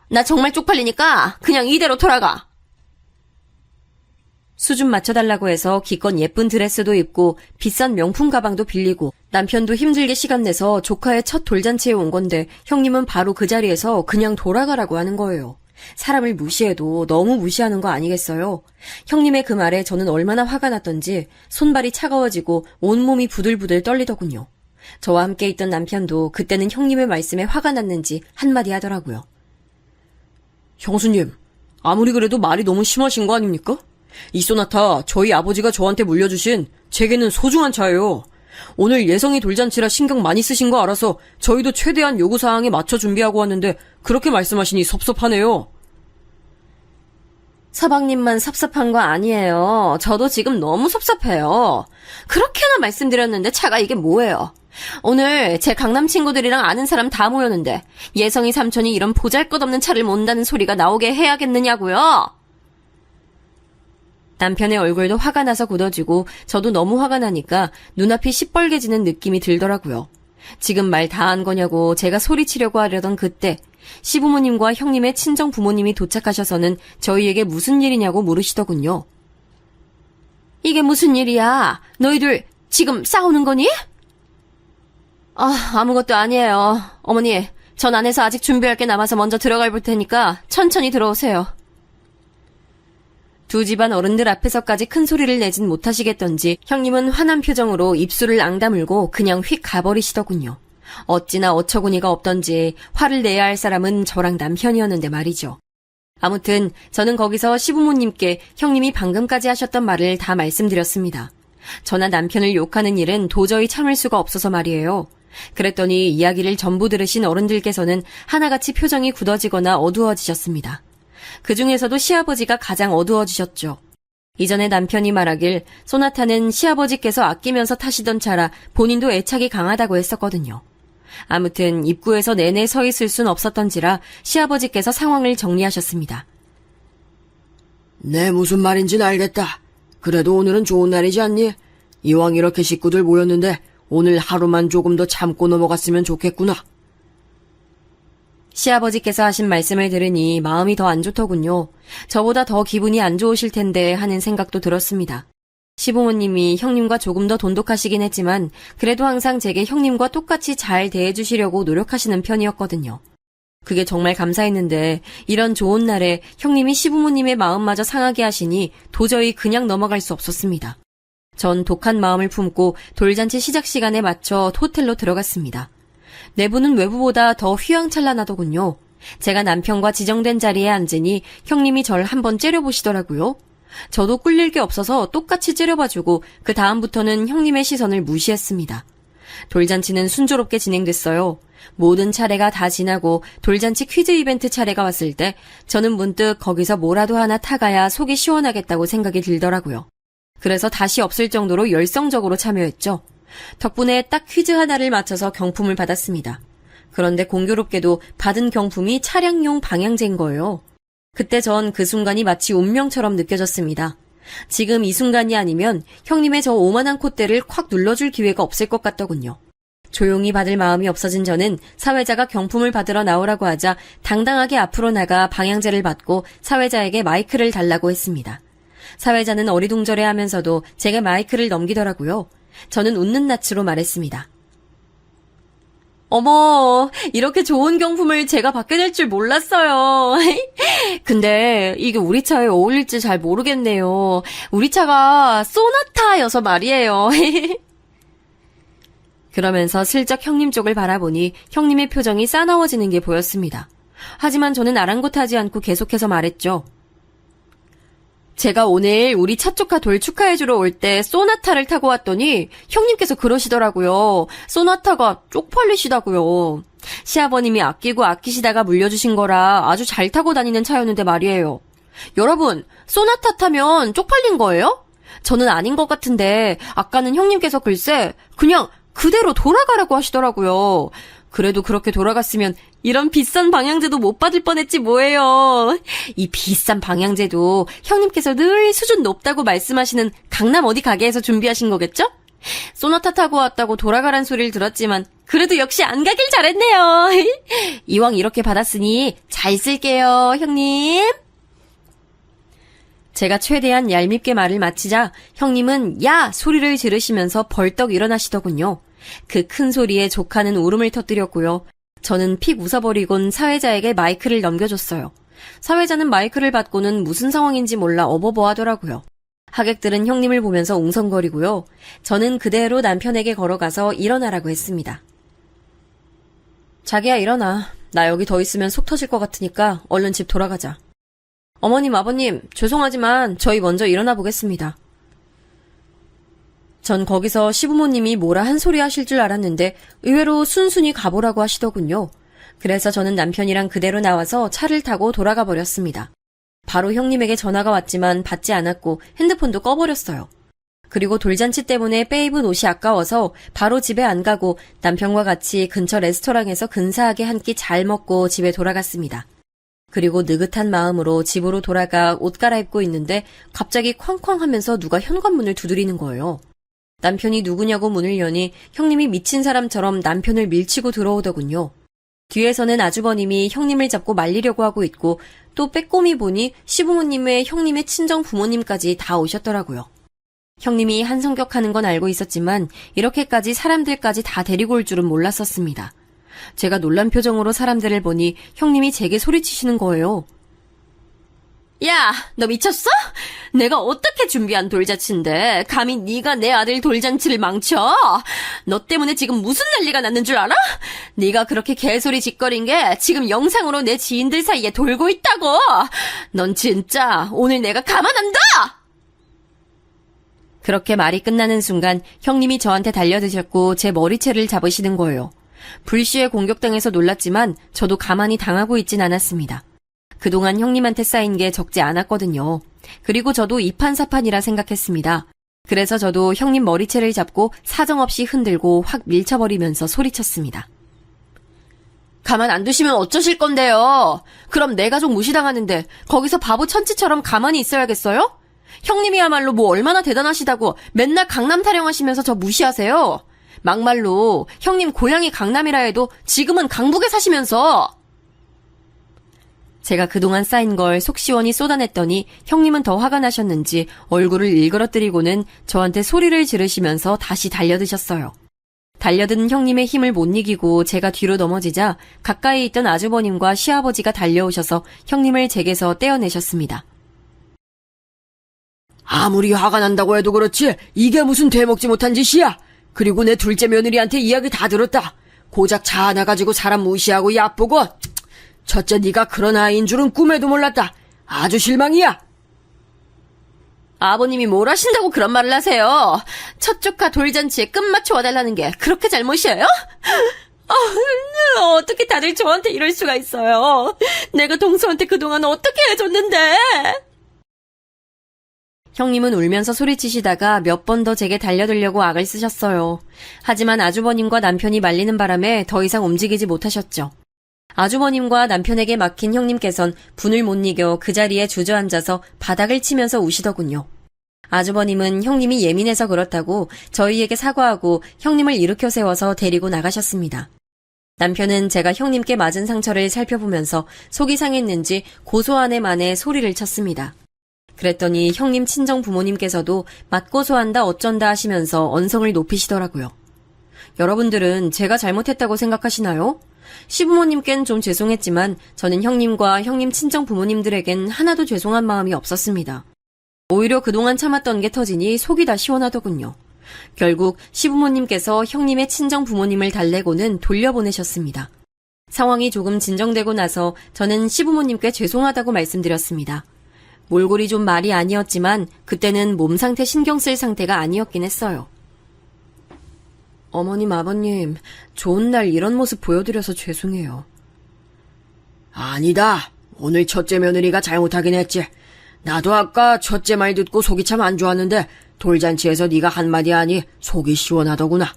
나 정말 쪽팔리니까 그냥 이대로 돌아가. 수준 맞춰달라고 해서 기껏 예쁜 드레스도 입고 비싼 명품 가방도 빌리고 남편도 힘들게 시간 내서 조카의 첫 돌잔치에 온 건데 형님은 바로 그 자리에서 그냥 돌아가라고 하는 거예요. 사람을 무시해도 너무 무시하는 거 아니겠어요? 형님의 그 말에 저는 얼마나 화가 났던지 손발이 차가워지고 온몸이 부들부들 떨리더군요. 저와 함께 있던 남편도 그때는 형님의 말씀에 화가 났는지 한마디 하더라고요. 형수님, 아무리 그래도 말이 너무 심하신 거 아닙니까? 이 소나타 저희 아버지가 저한테 물려주신 제게는 소중한 차예요. 오늘 예성이 돌잔치라 신경 많이 쓰신 거 알아서 저희도 최대한 요구사항에 맞춰 준비하고 왔는데 그렇게 말씀하시니 섭섭하네요. 서방님만 섭섭한 거 아니에요. 저도 지금 너무 섭섭해요. 그렇게나 말씀드렸는데 차가 이게 뭐예요? 오늘 제 강남 친구들이랑 아는 사람 다 모였는데 예성이 삼촌이 이런 보잘것없는 차를 몬다는 소리가 나오게 해야겠느냐고요? 남편의 얼굴도 화가 나서 굳어지고 저도 너무 화가 나니까 눈앞이 시뻘개지는 느낌이 들더라고요. 지금 말 다 한 거냐고 제가 소리치려고 하려던 그때 시부모님과 형님의 친정 부모님이 도착하셔서는 저희에게 무슨 일이냐고 물으시더군요. 이게 무슨 일이야? 너희들 지금 싸우는 거니? 아무것도 아니에요. 어머니, 전 안에서 아직 준비할 게 남아서 먼저 들어가 볼 테니까 천천히 들어오세요. 두 집안 어른들 앞에서까지 큰 소리를 내진 못하시겠던지 형님은 화난 표정으로 입술을 앙다물고 그냥 휙 가버리시더군요. 어찌나 어처구니가 없던지 화를 내야 할 사람은 저랑 남편이었는데 말이죠. 아무튼 저는 거기서 시부모님께 형님이 방금까지 하셨던 말을 다 말씀드렸습니다. 저나 남편을 욕하는 일은 도저히 참을 수가 없어서 말이에요. 그랬더니 이야기를 전부 들으신 어른들께서는 하나같이 표정이 굳어지거나 어두워지셨습니다. 그 중에서도 시아버지가 가장 어두워지셨죠. 이전에 남편이 말하길 소나타는 시아버지께서 아끼면서 타시던 차라 본인도 애착이 강하다고 했었거든요. 아무튼 입구에서 내내 서 있을 순 없었던지라 시아버지께서 상황을 정리하셨습니다. 네, 무슨 말인지는 알겠다. 그래도 오늘은 좋은 날이지 않니? 이왕 이렇게 식구들 모였는데 오늘 하루만 조금 더 참고 넘어갔으면 좋겠구나. 시아버지께서 하신 말씀을 들으니 마음이 더 안 좋더군요. 저보다 더 기분이 안 좋으실 텐데 하는 생각도 들었습니다. 시부모님이 형님과 조금 더 돈독하시긴 했지만 그래도 항상 제게 형님과 똑같이 잘 대해주시려고 노력하시는 편이었거든요. 그게 정말 감사했는데 이런 좋은 날에 형님이 시부모님의 마음마저 상하게 하시니 도저히 그냥 넘어갈 수 없었습니다. 전 독한 마음을 품고 돌잔치 시작 시간에 맞춰 호텔로 들어갔습니다. 내부는 외부보다 더 휘황찬란하더군요. 제가 남편과 지정된 자리에 앉으니 형님이 절 한번 째려보시더라고요. 저도 꿀릴 게 없어서 똑같이 째려봐주고 그 다음부터는 형님의 시선을 무시했습니다. 돌잔치는 순조롭게 진행됐어요. 모든 차례가 다 지나고 돌잔치 퀴즈 이벤트 차례가 왔을 때 저는 문득 거기서 뭐라도 하나 타가야 속이 시원하겠다고 생각이 들더라고요. 그래서 다시 없을 정도로 열성적으로 참여했죠. 덕분에 딱 퀴즈 하나를 맞춰서 경품을 받았습니다. 그런데 공교롭게도 받은 경품이 차량용 방향제인 거예요. 그때 전 그 순간이 마치 운명처럼 느껴졌습니다. 지금 이 순간이 아니면 형님의 저 오만한 콧대를 콱 눌러줄 기회가 없을 것 같더군요. 조용히 받을 마음이 없어진 저는 사회자가 경품을 받으러 나오라고 하자 당당하게 앞으로 나가 방향제를 받고 사회자에게 마이크를 달라고 했습니다. 사회자는 어리둥절해하면서도 제게 마이크를 넘기더라고요. 저는 웃는 낯으로 말했습니다. 어머, 이렇게 좋은 경품을 제가 받게 될 줄 몰랐어요. 근데 이게 우리 차에 어울릴지 잘 모르겠네요. 우리 차가 소나타여서 말이에요. 그러면서 슬쩍 형님 쪽을 바라보니 형님의 표정이 싸나워지는 게 보였습니다. 하지만 저는 아랑곳하지 않고 계속해서 말했죠. 제가 오늘 우리 차 조카 돌 축하해주러 올 때 소나타를 타고 왔더니 형님께서 그러시더라고요. 소나타가 쪽팔리시다고요. 시아버님이 아끼고 아끼시다가 물려주신 거라 아주 잘 타고 다니는 차였는데 말이에요. 여러분, 소나타 타면 쪽팔린 거예요? 저는 아닌 것 같은데 아까는 형님께서 글쎄 그냥 그대로 돌아가라고 하시더라고요. 그래도 그렇게 돌아갔으면 이런 비싼 방향제도 못 받을 뻔했지 뭐예요. 이 비싼 방향제도 형님께서 늘 수준 높다고 말씀하시는 강남 어디 가게에서 준비하신 거겠죠? 소나타 타고 왔다고 돌아가란 소리를 들었지만 그래도 역시 안 가길 잘했네요. 이왕 이렇게 받았으니 잘 쓸게요, 형님. 제가 최대한 얄밉게 말을 마치자 형님은 야! 소리를 지르시면서 벌떡 일어나시더군요. 그 큰 소리에 조카는 울음을 터뜨렸고요. 저는 픽 웃어버리곤 사회자에게 마이크를 넘겨줬어요. 사회자는 마이크를 받고는 무슨 상황인지 몰라 어버버하더라고요. 하객들은 형님을 보면서 웅성거리고요. 저는 그대로 남편에게 걸어가서 일어나라고 했습니다. 자기야 일어나. 나 여기 더 있으면 속 터질 것 같으니까 얼른 집 돌아가자. 어머님, 아버님, 죄송하지만 저희 먼저 일어나 보겠습니다. 전 거기서 시부모님이 뭐라 한 소리 하실 줄 알았는데 의외로 순순히 가보라고 하시더군요. 그래서 저는 남편이랑 그대로 나와서 차를 타고 돌아가 버렸습니다. 바로 형님에게 전화가 왔지만 받지 않았고 핸드폰도 꺼버렸어요. 그리고 돌잔치 때문에 빼입은 옷이 아까워서 바로 집에 안 가고 남편과 같이 근처 레스토랑에서 근사하게 한 끼 잘 먹고 집에 돌아갔습니다. 그리고 느긋한 마음으로 집으로 돌아가 옷 갈아입고 있는데 갑자기 쾅쾅 하면서 누가 현관문을 두드리는 거예요. 남편이 누구냐고 문을 여니 형님이 미친 사람처럼 남편을 밀치고 들어오더군요. 뒤에서는 아주버님이 형님을 잡고 말리려고 하고 있고 또 빼꼼히 보니 시부모님의 형님의 친정 부모님까지 다 오셨더라고요. 형님이 한성격하는 건 알고 있었지만 이렇게까지 사람들까지 다 데리고 올 줄은 몰랐었습니다. 제가 놀란 표정으로 사람들을 보니 형님이 제게 소리치시는 거예요. 야, 너 미쳤어? 내가 어떻게 준비한 돌잔치인데 감히 네가 내 아들 돌잔치를 망쳐? 너 때문에 지금 무슨 난리가 났는 줄 알아? 네가 그렇게 개소리 짓거린 게 지금 영상으로 내 지인들 사이에 돌고 있다고. 넌 진짜 오늘 내가 가만 안 둬! 그렇게 말이 끝나는 순간 형님이 저한테 달려드셨고 제 머리채를 잡으시는 거예요. 불시에 공격당해서 놀랐지만 저도 가만히 당하고 있진 않았습니다. 그동안 형님한테 쌓인 게 적지 않았거든요. 그리고 저도 이판사판이라 생각했습니다. 그래서 저도 형님 머리채를 잡고 사정없이 흔들고 확 밀쳐버리면서 소리쳤습니다. 가만 안 두시면 어쩌실 건데요? 그럼 내 가족 무시당하는데 거기서 바보 천치처럼 가만히 있어야겠어요? 형님이야말로 뭐 얼마나 대단하시다고 맨날 강남 타령하시면서 저 무시하세요? 막말로 형님 고향이 강남이라 해도 지금은 강북에 사시면서. 제가 그동안 쌓인 걸 속 시원히 쏟아냈더니 형님은 더 화가 나셨는지 얼굴을 일그러뜨리고는 저한테 소리를 지르시면서 다시 달려드셨어요. 달려든 형님의 힘을 못 이기고 제가 뒤로 넘어지자 가까이 있던 아주버님과 시아버지가 달려오셔서 형님을 제게서 떼어내셨습니다. 아무리 화가 난다고 해도 그렇지 이게 무슨 되먹지 못한 짓이야. 그리고 내 둘째 며느리한테 이야기 다 들었다. 고작 차 하나 가지고 사람 무시하고 얕보고. 첫째 네가 그런 아이인 줄은 꿈에도 몰랐다. 아주 실망이야. 아버님이 뭘 하신다고 그런 말을 하세요? 첫 조카 돌잔치에 끝맞춰 와달라는 게 그렇게 잘못이에요? 어떻게 다들 저한테 이럴 수가 있어요? 내가 동서한테 그동안 어떻게 해줬는데? 형님은 울면서 소리치시다가 몇 번 더 제게 달려들려고 악을 쓰셨어요. 하지만 아주버님과 남편이 말리는 바람에 더 이상 움직이지 못하셨죠. 아주버님과 남편에게 막힌 형님께선 분을 못 이겨 그 자리에 주저앉아서 바닥을 치면서 우시더군요. 아주버님은 형님이 예민해서 그렇다고 저희에게 사과하고 형님을 일으켜 세워서 데리고 나가셨습니다. 남편은 제가 형님께 맞은 상처를 살펴보면서 속이 상했는지 고소한 애 만에 소리를 쳤습니다. 그랬더니 형님 친정 부모님께서도 맞고소한다 어쩐다 하시면서 언성을 높이시더라고요. 여러분들은 제가 잘못했다고 생각하시나요? 시부모님께는 좀 죄송했지만 저는 형님과 형님 친정 부모님들에겐 하나도 죄송한 마음이 없었습니다. 오히려 그동안 참았던 게 터지니 속이 다 시원하더군요. 결국 시부모님께서 형님의 친정 부모님을 달래고는 돌려보내셨습니다. 상황이 조금 진정되고 나서 저는 시부모님께 죄송하다고 말씀드렸습니다. 몰골이 좀 말이 아니었지만 그때는 몸 상태 신경 쓸 상태가 아니었긴 했어요. 어머님, 아버님, 좋은 날 이런 모습 보여드려서 죄송해요. 아니다. 오늘 첫째 며느리가 잘못하긴 했지. 나도 아까 첫째 말 듣고 속이 참 안 좋았는데 돌잔치에서 네가 한마디 하니 속이 시원하더구나.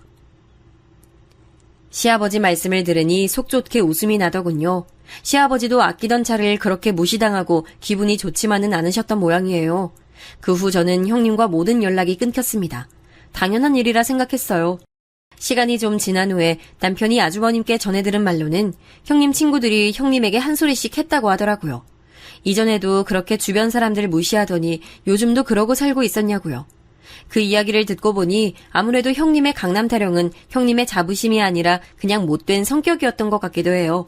시아버지 말씀을 들으니 속 좋게 웃음이 나더군요. 시아버지도 아끼던 차를 그렇게 무시당하고 기분이 좋지만은 않으셨던 모양이에요. 그 후 저는 형님과 모든 연락이 끊겼습니다. 당연한 일이라 생각했어요. 시간이 좀 지난 후에 남편이 아주버님께 전해들은 말로는 형님 친구들이 형님에게 한 소리씩 했다고 하더라고요. 이전에도 그렇게 주변 사람들 무시하더니 요즘도 그러고 살고 있었냐고요. 그 이야기를 듣고 보니 아무래도 형님의 강남 타령은 형님의 자부심이 아니라 그냥 못된 성격이었던 것 같기도 해요.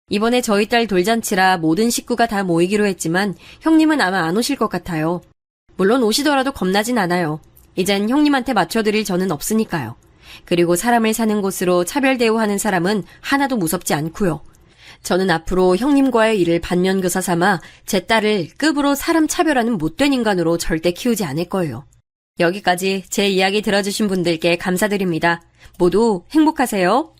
이번에 저희 딸 돌잔치라 모든 식구가 다 모이기로 했지만 형님은 아마 안 오실 것 같아요. 물론 오시더라도 겁나진 않아요. 이젠 형님한테 맞춰드릴 저는 없으니까요. 그리고 사람을 사는 곳으로 차별 대우하는 사람은 하나도 무섭지 않고요. 저는 앞으로 형님과의 일을 반면교사 삼아 제 딸을 급으로 사람 차별하는 못된 인간으로 절대 키우지 않을 거예요. 여기까지 제 이야기 들어주신 분들께 감사드립니다. 모두 행복하세요.